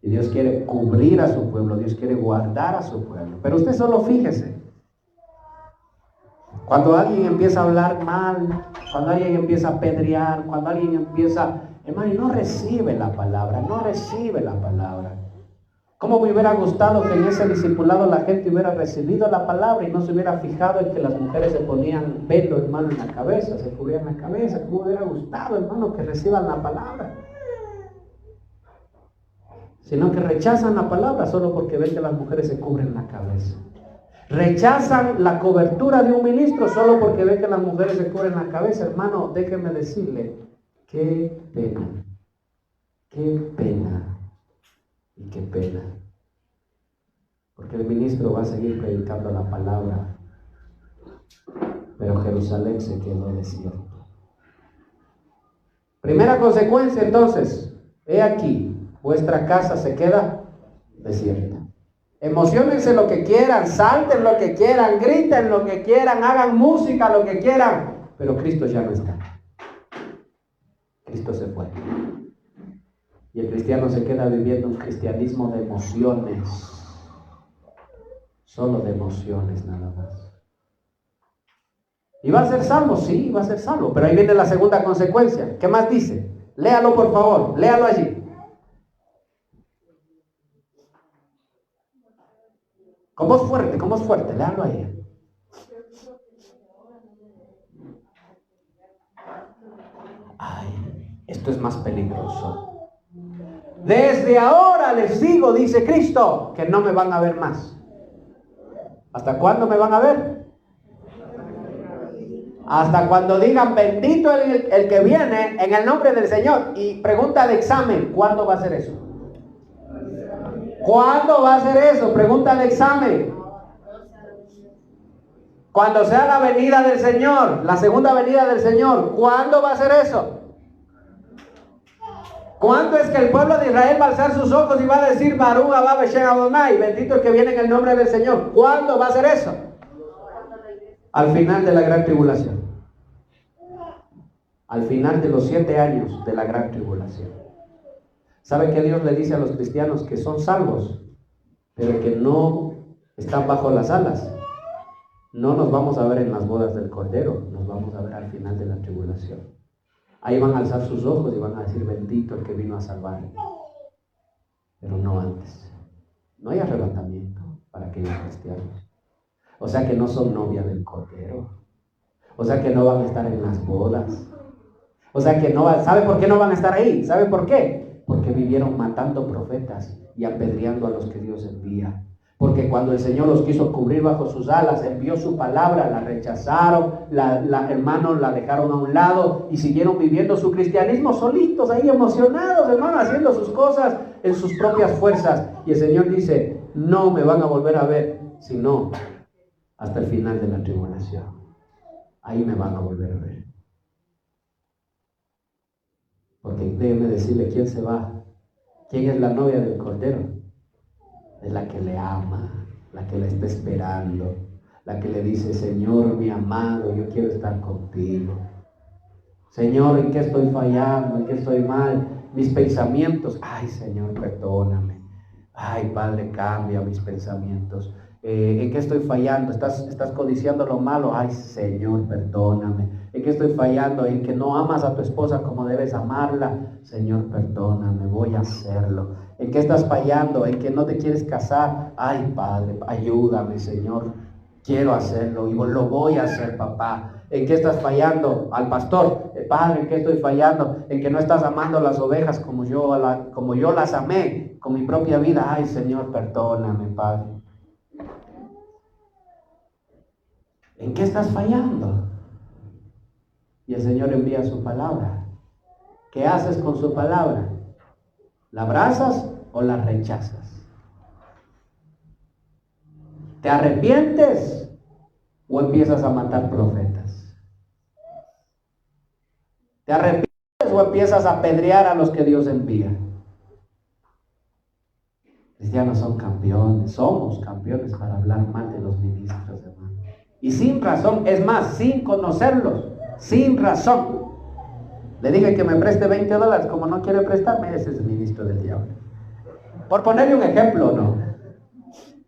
Y Dios quiere cubrir a su pueblo. Dios quiere guardar a su pueblo. Pero usted solo fíjese. Cuando alguien empieza a hablar mal, cuando alguien empieza a apedrear, cuando alguien empieza... Hermano, y no recibe la palabra. ¿Cómo me hubiera gustado que en ese discipulado la gente hubiera recibido la palabra y no se hubiera fijado en que las mujeres se ponían velo, hermano, en la cabeza, se cubrían la cabeza? ¿Cómo me hubiera gustado, hermano, que reciban la palabra? Sino que rechazan la palabra solo porque ven que las mujeres se cubren la cabeza. Rechazan la cobertura de un ministro solo porque ven que las mujeres se cubren la cabeza. Hermano, déjeme decirle, qué pena y qué pena. Porque el ministro va a seguir predicando la palabra, pero Jerusalén se quedó desierto. Primera consecuencia, entonces, he aquí, vuestra casa se queda desierta. Emociónense lo que quieran, salten lo que quieran, griten lo que quieran, hagan música lo que quieran, pero Cristo ya no está. Cristo se fue. Y el cristiano se queda viviendo un cristianismo de emociones. Solo de emociones nada más. ¿Y va a ser salvo? Sí, va a ser salvo. Pero ahí viene la segunda consecuencia. ¿Qué más dice? Léalo por favor, léalo allí. Con voz fuerte, léalo ahí. Ay, esto es más peligroso. Desde ahora les digo, dice Cristo, que no me van a ver más. ¿Hasta cuándo me van a ver? Hasta cuando digan bendito el que viene en el nombre del Señor. Y pregunta de examen, ¿cuándo va a ser eso? ¿Cuándo va a ser eso? Pregunta de examen. Cuando sea la venida del Señor, la segunda venida del Señor, ¿cuándo va a ser eso? ¿Cuándo es que el pueblo de Israel va a alzar sus ojos y va a decir Baruch haba Beshem Adonai, bendito el que viene en el nombre del Señor? ¿Cuándo va a ser eso? Al final de la gran tribulación. Al final de los 7 años de la gran tribulación. ¿Sabe qué Dios le dice a los cristianos? Que son salvos, pero que no están bajo las alas. No nos vamos a ver en las bodas del Cordero, nos vamos a ver al final de la tribulación. Ahí van a alzar sus ojos y van a decir bendito el que vino a salvar. Pero no antes. No hay arrebatamiento para aquellos cristianos. O sea que no son novia del Cordero. O sea que no van a estar en las bodas. O sea que no van. ¿Sabe por qué no van a estar ahí? ¿Sabe por qué? Porque vivieron matando profetas y apedreando a los que Dios envía. Porque cuando el Señor los quiso cubrir bajo sus alas, envió su palabra, la rechazaron, hermanos, la dejaron a un lado y siguieron viviendo su cristianismo solitos, ahí emocionados, hermanos, haciendo sus cosas en sus propias fuerzas. Y el Señor dice, no me van a volver a ver, sino hasta el final de la tribulación. Ahí me van a volver a ver. Porque déjeme decirle, ¿quién se va? ¿Quién es la novia del Cordero? es la que le ama, la que le está esperando, la que le dice, Señor, mi amado, yo quiero estar contigo. Señor, ¿en qué estoy fallando? ¿En qué estoy mal? Mis pensamientos, ay Señor, perdóname. Ay Padre, cambia mis pensamientos. ¿En qué estoy fallando? ¿Estás codiciando lo malo? Ay Señor, perdóname. ¿En qué estoy fallando? En que no amas a tu esposa como debes amarla. Señor, perdóname, voy a hacerlo. ¿En qué estás fallando? ¿En que no te quieres casar? Ay Padre, ayúdame Señor. Quiero hacerlo y lo voy a hacer, papá. ¿En qué estás fallando? Al pastor, Padre, ¿en qué estoy fallando? En que no estás amando las ovejas como yo las amé con mi propia vida. Ay Señor, perdóname, Padre. ¿En qué estás fallando? Y el Señor envía su palabra. ¿Qué haces con su palabra? ¿La abrazas o la rechazas? ¿Te arrepientes o empiezas a matar profetas? ¿Te arrepientes o empiezas a apedrear a los que Dios envía? Cristianos son campeones, somos campeones para hablar mal de los ministros, hermano. Y sin razón, es más, sin conocerlos, sin razón. Le dije que me preste $20, como no quiere prestarme, ese es el ministro del diablo. Por ponerle un ejemplo, no.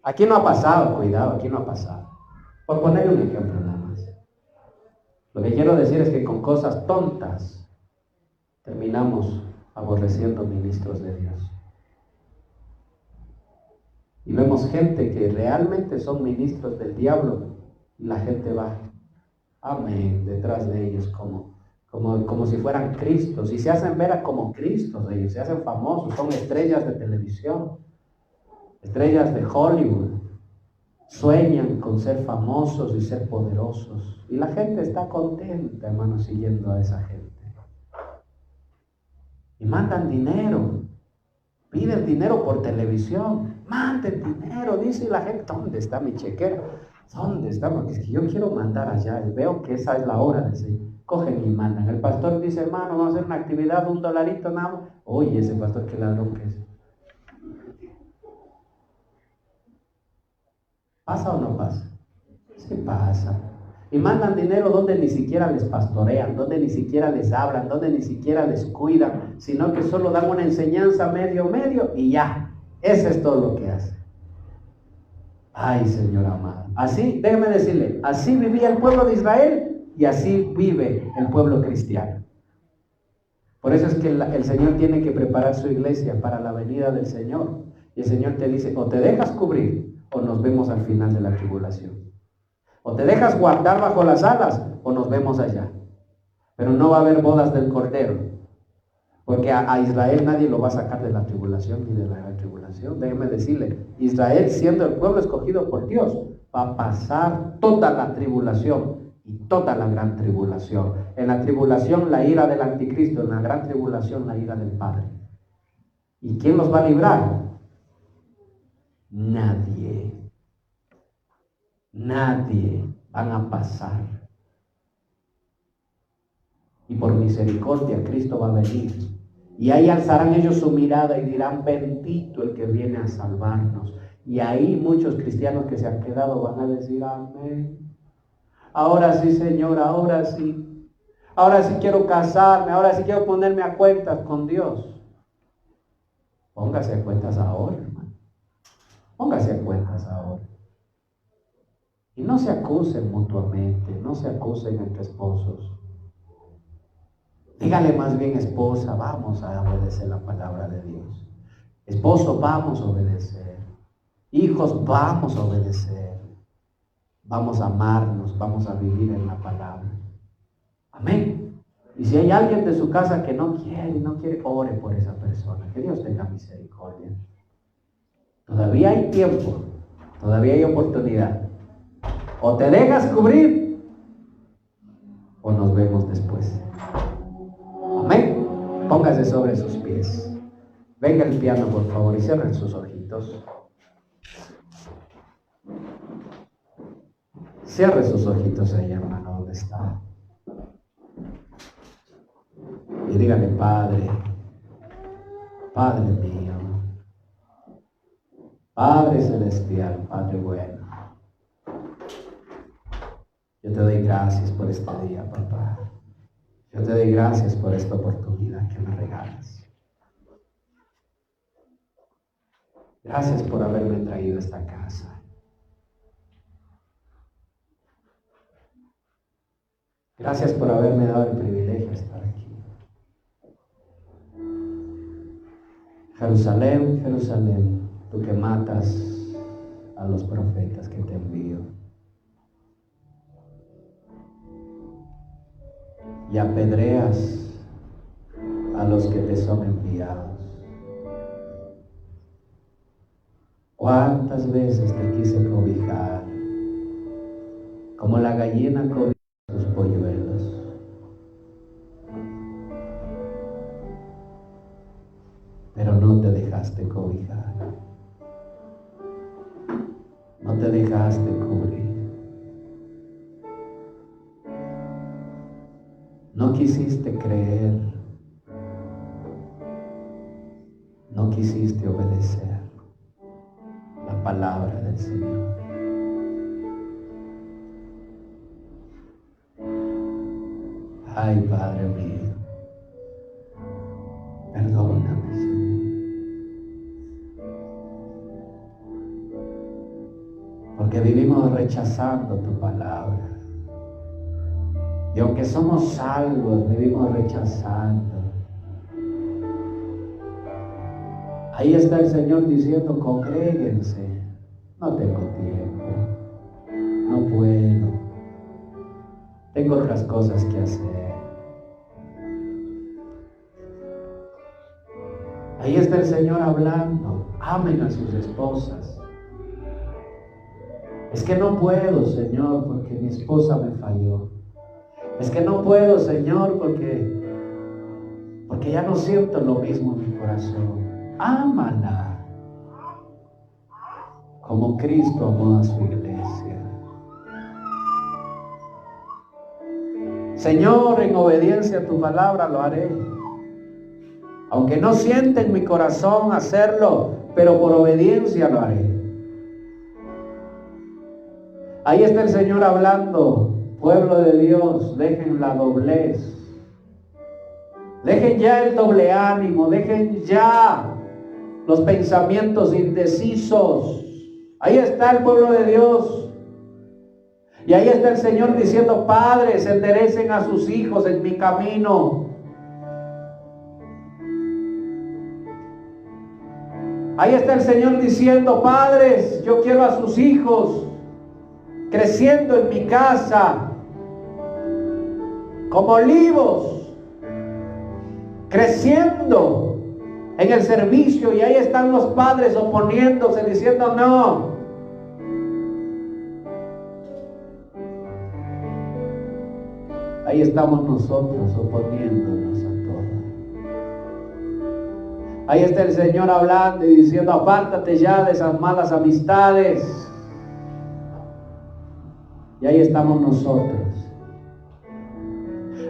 Aquí no ha pasado, cuidado, aquí no ha pasado. Por ponerle un ejemplo nada más. Lo que quiero decir es que con cosas tontas terminamos aborreciendo ministros de Dios. Y vemos gente que realmente son ministros del diablo y la gente va, amén, detrás de ellos como si fueran Cristos, y se hacen ver como Cristos ellos, se hacen famosos, son estrellas de televisión, estrellas de Hollywood, sueñan con ser famosos y ser poderosos, y la gente está contenta, hermano, siguiendo a esa gente. Y mandan dinero, piden dinero por televisión, manden dinero, dice la gente, ¿dónde está mi chequera? ¿Dónde está? Porque es que yo quiero mandar allá, y veo que esa es la hora de Señor. Cogen y mandan. El pastor dice, hermano, vamos a hacer una actividad, $1 nada más. Oye, ese pastor, qué ladrón que es. ¿Pasa o no pasa? Sí pasa. Y mandan dinero donde ni siquiera les pastorean, donde ni siquiera les hablan, donde ni siquiera les cuidan, sino que solo dan una enseñanza medio y ya. Eso es todo lo que hacen. Ay, Señor amado. Así, déjeme decirle, así vivía el pueblo de Israel y así vive el pueblo cristiano. Por eso es que el Señor tiene que preparar su iglesia para la venida del Señor. Y el Señor te dice, o te dejas cubrir o nos vemos al final de la tribulación. O te dejas guardar bajo las alas o nos vemos allá. Pero no va a haber bodas del Cordero. Porque a Israel nadie lo va a sacar de la tribulación ni de la gran tribulación. Déjeme decirle, Israel siendo el pueblo escogido por Dios, va a pasar toda la tribulación y toda la gran tribulación. En la tribulación la ira del anticristo, en la gran tribulación la ira del Padre. ¿Y quién los va a librar? Nadie. Nadie van a pasar. Y por misericordia Cristo va a venir. Y ahí alzarán ellos su mirada y dirán, bendito el que viene a salvarnos. Y ahí muchos cristianos que se han quedado van a decir, amén. Ahora sí, Señor, ahora sí. Ahora sí quiero casarme, ahora sí quiero ponerme a cuentas con Dios. Póngase a cuentas ahora, hermano. Póngase a cuentas ahora. Y no se acusen mutuamente, no se acusen entre esposos. Dígale más bien, esposa, vamos a obedecer la palabra de Dios. Esposo, vamos a obedecer. Hijos, vamos a obedecer. Vamos a amarnos, vamos a vivir en la palabra. Amén. Y si hay alguien de su casa que no quiere, ore por esa persona. Que Dios tenga misericordia. Todavía hay tiempo, todavía hay oportunidad. O te dejas cubrir o nos vemos después. Amén. Póngase sobre sus pies. Venga el piano, por favor, y cierren sus ojitos. Cierre sus ojitos ahí, hermano, donde está. Y dígale, Padre, Padre mío, Padre celestial, Padre bueno, yo te doy gracias por este día, papá. Yo te doy gracias por esta oportunidad que me regalas. Gracias por haberme traído a esta casa. Gracias por haberme dado el privilegio de estar aquí. Jerusalén, Jerusalén, tú que matas a los profetas que te envío y apedreas a los que te son enviados. ¿Cuántas veces te quise cobijar, como la gallina cobija sus polluelos? Pero no te dejaste cobijar, no te dejaste cubrir, no quisiste creer, no quisiste obedecer la palabra del Señor. Ay, Padre mío, perdóname, Señor. Porque vivimos rechazando tu palabra. Y aunque somos salvos, vivimos rechazando. Ahí está el Señor diciendo, congréguense. No tengo tiempo, no puedo, tengo otras cosas que hacer. Ahí está el Señor hablando, amen a sus esposas. Es que no puedo, Señor, porque mi esposa me falló. Es que no puedo, Señor, porque ya no siento lo mismo en mi corazón. Ámala como Cristo amó a su iglesia. Señor, en obediencia a tu palabra lo haré. Aunque no siente en mi corazón hacerlo, pero por obediencia lo haré. Ahí está el Señor hablando. Pueblo de Dios, dejen la doblez. Dejen ya el doble ánimo. Dejen ya los pensamientos indecisos. Ahí está el pueblo de Dios. Y ahí está el Señor diciendo, padres, enderecen a sus hijos en mi camino. Ahí está el Señor diciendo, padres, yo quiero a sus hijos creciendo en mi casa como olivos, creciendo en el servicio. Y ahí están los padres oponiéndose, diciendo no. Ahí estamos nosotros oponiéndonos a todo. Ahí está el Señor hablando y diciendo, apártate ya de esas malas amistades. Y ahí estamos nosotros.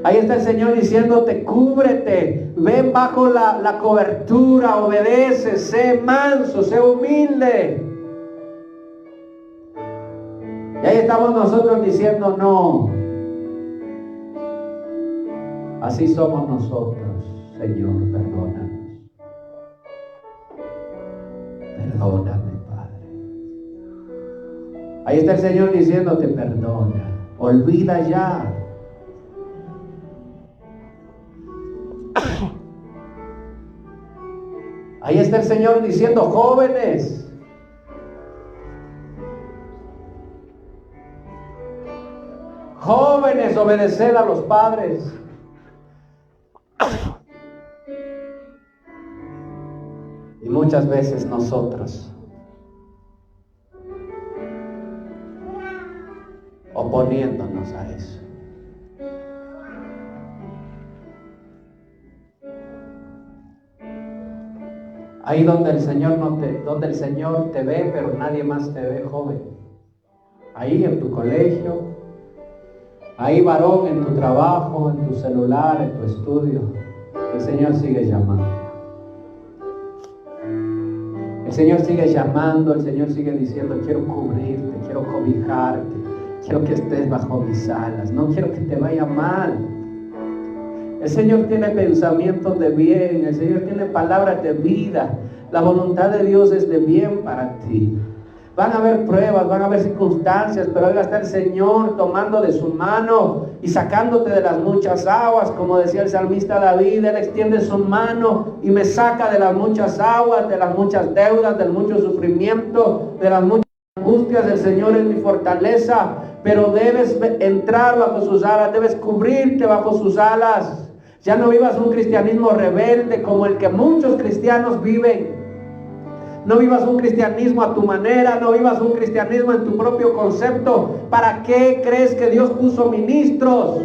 Ahí está el Señor diciéndote, cúbrete, ven bajo la cobertura, obedece, sé manso, sé humilde. Y ahí estamos nosotros diciendo, no. Así somos nosotros, Señor, perdónanos. Perdóname, Padre. Ahí está el Señor diciéndote, perdona, olvida ya. Ahí está el Señor diciendo, jóvenes, jóvenes, obedeced a los padres. Y muchas veces nosotros oponiéndonos a eso. Ahí donde el Señor donde el Señor te ve, pero nadie más te ve, joven. Ahí en tu colegio, ahí varón, en tu trabajo, en tu celular, en tu estudio, el Señor sigue llamando. El Señor sigue llamando, el Señor sigue diciendo, quiero cubrirte, quiero cobijarte, quiero que estés bajo mis alas, no quiero que te vaya mal. El Señor tiene pensamientos de bien, el Señor tiene palabras de vida. La voluntad de Dios es de bien para ti. Van a haber pruebas, van a haber circunstancias, pero ahí va a estar el Señor tomando de su mano y sacándote de las muchas aguas, como decía el salmista David. Él extiende su mano y me saca de las muchas aguas, de las muchas deudas, del mucho sufrimiento, de las muchas angustias. El Señor es mi fortaleza, pero debes entrar bajo sus alas, debes cubrirte bajo sus alas. Ya no vivas un cristianismo rebelde como el que muchos cristianos viven. No vivas un cristianismo a tu manera, no vivas un cristianismo en tu propio concepto. ¿Para qué crees que Dios puso ministros?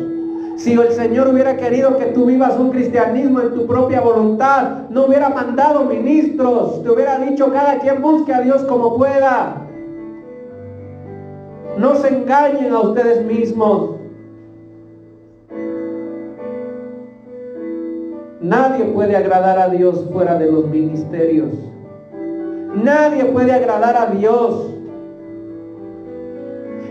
Si el Señor hubiera querido que tú vivas un cristianismo en tu propia voluntad, no hubiera mandado ministros, te hubiera dicho cada quien busque a Dios como pueda. No se engañen a ustedes mismos. Nadie puede agradar a Dios fuera de los ministerios. Nadie puede agradar a Dios.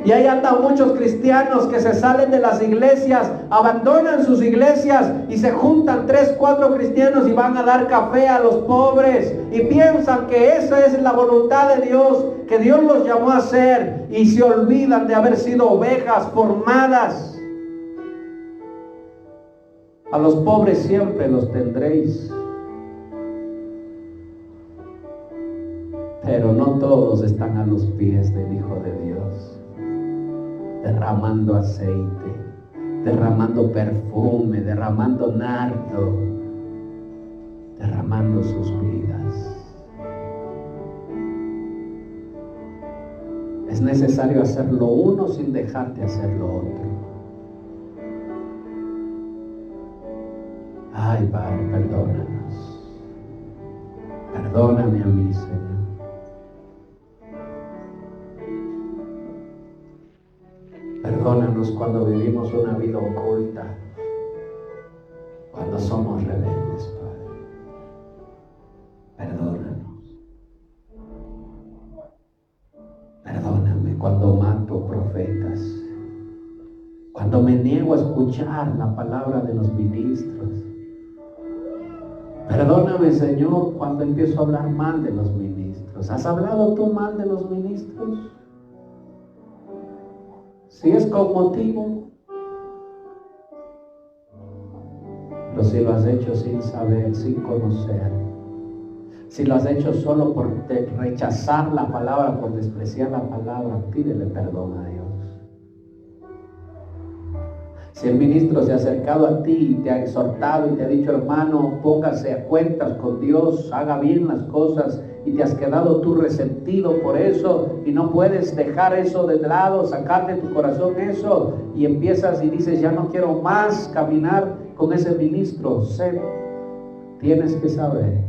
Y ahí andan muchos cristianos que se salen de las iglesias, abandonan sus iglesias y se juntan 3, 4 cristianos y van a dar café a los pobres y piensan que esa es la voluntad de Dios, que Dios los llamó a hacer, y se olvidan de haber sido ovejas formadas. A los pobres siempre los tendréis, pero no todos están a los pies del Hijo de Dios, derramando aceite, derramando perfume, derramando nardo, derramando sus vidas. Es necesario hacer lo uno sin dejarte hacer lo otro. Ay, Padre, perdónanos. Perdóname a mí, Señor. Perdónanos cuando vivimos una vida oculta, cuando somos rebeldes, Padre. Perdónanos. Perdóname cuando mato profetas, cuando me niego a escuchar la palabra de los ministros. Perdóname, Señor, cuando empiezo a hablar mal de los ministros. ¿Has hablado tú mal de los ministros? Si es con motivo, pero si lo has hecho sin saber, sin conocer, si lo has hecho solo por rechazar la palabra, por despreciar la palabra, pídele perdón a Dios. Si el ministro se ha acercado a ti y te ha exhortado y te ha dicho, hermano, póngase a cuentas con Dios, haga bien las cosas, y te has quedado tú resentido por eso y no puedes dejar eso de lado, sacar de tu corazón eso, y empiezas y dices, ya no quiero más caminar con ese ministro, tienes que saber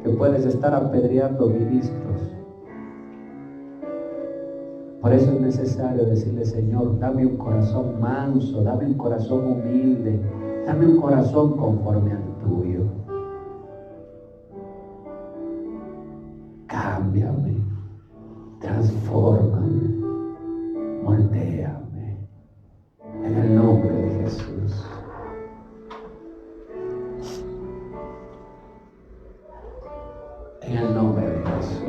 que puedes estar apedreando ministros. Por eso es necesario decirle, Señor, dame un corazón manso, dame un corazón humilde, dame un corazón conforme al tuyo. Cámbiame, transfórmame, moldéame, en el nombre de Jesús. En el nombre de Jesús.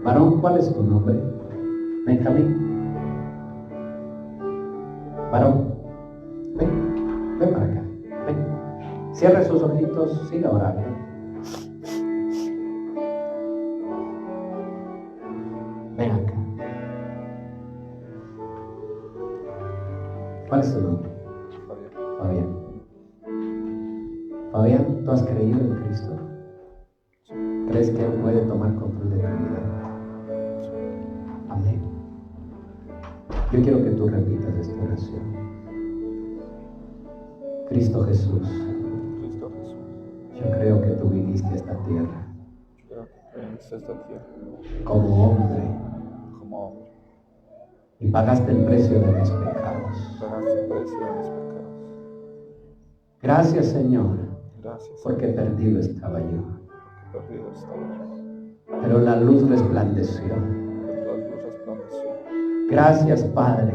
Varón, ¿cuál es tu nombre? Benjamín. Varón, ven para acá, ven. Cierra sus ojitos, siga orando. Ven acá. ¿Cuál es tu nombre? Fabián. Fabián, ¿tú has creído en Cristo? ¿Crees que Él puede tomar control de tu vida? Amén. Yo quiero que tú repitas esta oración. Cristo Jesús, yo creo que tú viniste a esta tierra como hombre y pagaste el precio de mis pecados. Gracias, Señor, Gracias, porque perdido estaba yo. porque perdido estaba yo. Pero la luz resplandeció. Pero la luz resplandeció. Gracias, Padre,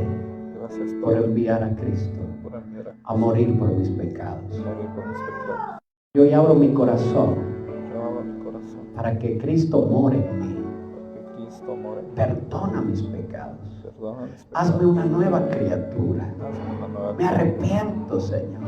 Gracias, por Padre, enviar a Cristo por enviar a morir por mis pecados. a morir por mis pecados. Yo hoy abro mi corazón Yo abro mi corazón para que Cristo more en mí. porque Cristo mora en mí. Perdona mis pecados. Perdona mis pecados. Hazme una nueva criatura. Hazme una nueva Me arrepiento, Señor,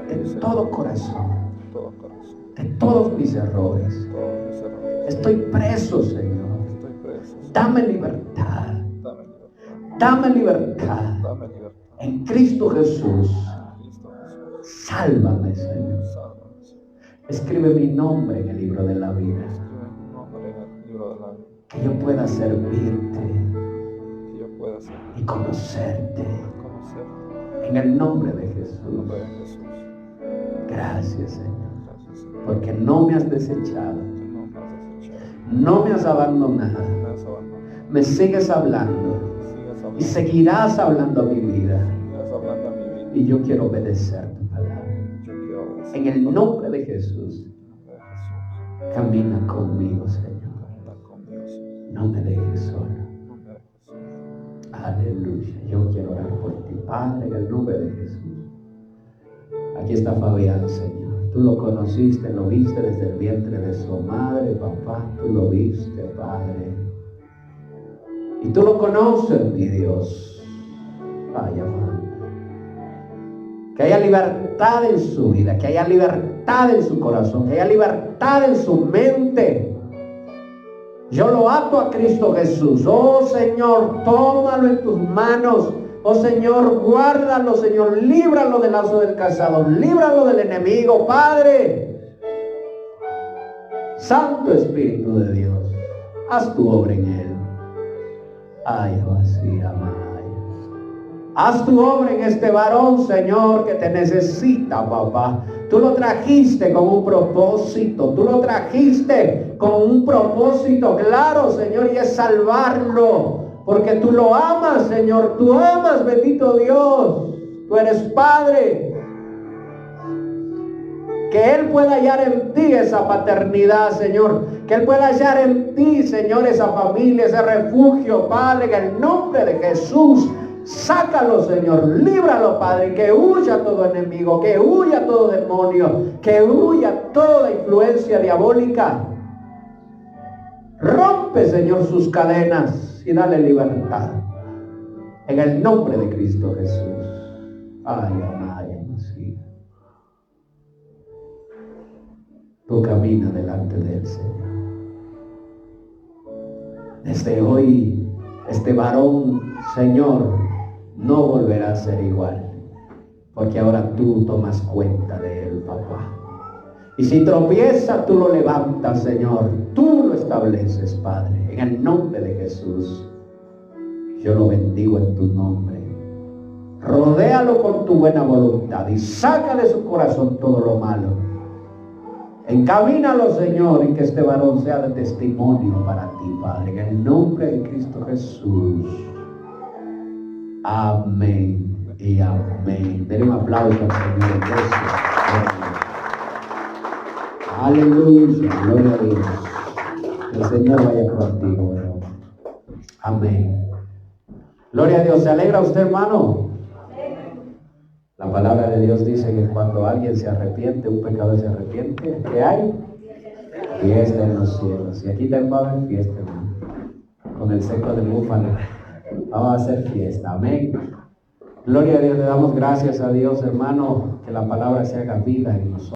de todo corazón, todo corazón, de todos mis errores. todos mis errores. Estoy preso, Señor. Estoy preso. Dame libertad. Dame libertad. Dame libertad. Dame libertad. En Cristo Jesús. Cristo Jesús. Sálvame, Señor. Sálvame, Señor. Escribe mi nombre en el libro de la vida. Escribe mi nombre en el libro de la vida. Que yo pueda servirte Que yo pueda ser y conocerte. conocerte. En el nombre de En el Jesús. nombre de Jesús. Gracias, Señor. Gracias, Señor. Porque no me has desechado. Que no me has desechado. No me has abandonado. Me has abandonado. Me sigues hablando. Sigas Y hablando. seguirás hablando a mi vida. Sigas hablando a mi vida. Y yo quiero obedecer tu palabra. Yo quiero obedecer. En el nombre de Jesús. En el nombre de Jesús. Camina conmigo, Señor. Camina conmigo, Señor. No me dejes solo. No me dejes solo. Aleluya. Yo quiero orar por ti, Padre, en el nombre de Jesús. Aquí está Fabián, Señor. Tú lo conociste, lo viste desde el vientre de su madre, papá. Tú lo viste, Padre. Y tú lo conoces, mi Dios. Ay, amado. Que haya libertad en su vida, que haya libertad en su corazón, que haya libertad en su mente. Yo lo ato a Cristo Jesús. Oh Señor, tómalo en tus manos. Oh Señor, guárdalo, Señor, líbralo del lazo del cazador, líbralo del enemigo, Padre. Santo Espíritu de Dios, haz tu obra en él. Ay, así, amaya. Haz tu obra en este varón, Señor, que te necesita, papá. Tú lo trajiste con un propósito. Tú lo trajiste con un propósito claro, Señor, y es salvarlo. Porque tú lo amas, Señor. Tú amas, bendito Dios. Tú eres Padre. Que Él pueda hallar en ti esa paternidad, Señor. Que Él pueda hallar en ti, Señor, esa familia, ese refugio, Padre. En el nombre de Jesús. Sácalo, Señor, líbralo, Padre, que huya todo enemigo, que huya todo demonio, que huya toda influencia diabólica. Rompe, Señor, sus cadenas y dale libertad. En el nombre de Cristo Jesús. Ay, amaya, así. Tú camina delante de Él, Señor. Desde hoy, este varón, Señor, no volverá a ser igual, porque ahora tú tomas cuenta de él, papá. Y si tropieza, tú lo levantas, Señor. Tú lo estableces, Padre. En el nombre de Jesús, yo lo bendigo en tu nombre. Rodéalo con tu buena voluntad y saca de su corazón todo lo malo. Encamínalo, Señor, y que este varón sea de testimonio para ti, Padre. En el nombre de Cristo Jesús. Amén y amén. Denle un aplauso al Señor. Aleluya, gloria a Dios. El Señor vaya contigo, hermano. Amén. Gloria a Dios. ¿Se alegra usted, hermano? La palabra de Dios dice que cuando alguien se arrepiente, un pecador se arrepiente, ¿qué hay? Fiesta en los cielos. Y aquí también va a haber fiesta, hermano. Con el seco de búfalo. Vamos a hacer fiesta, amén. Gloria a Dios, le damos gracias a Dios, hermano, que la palabra se haga vida en nosotros.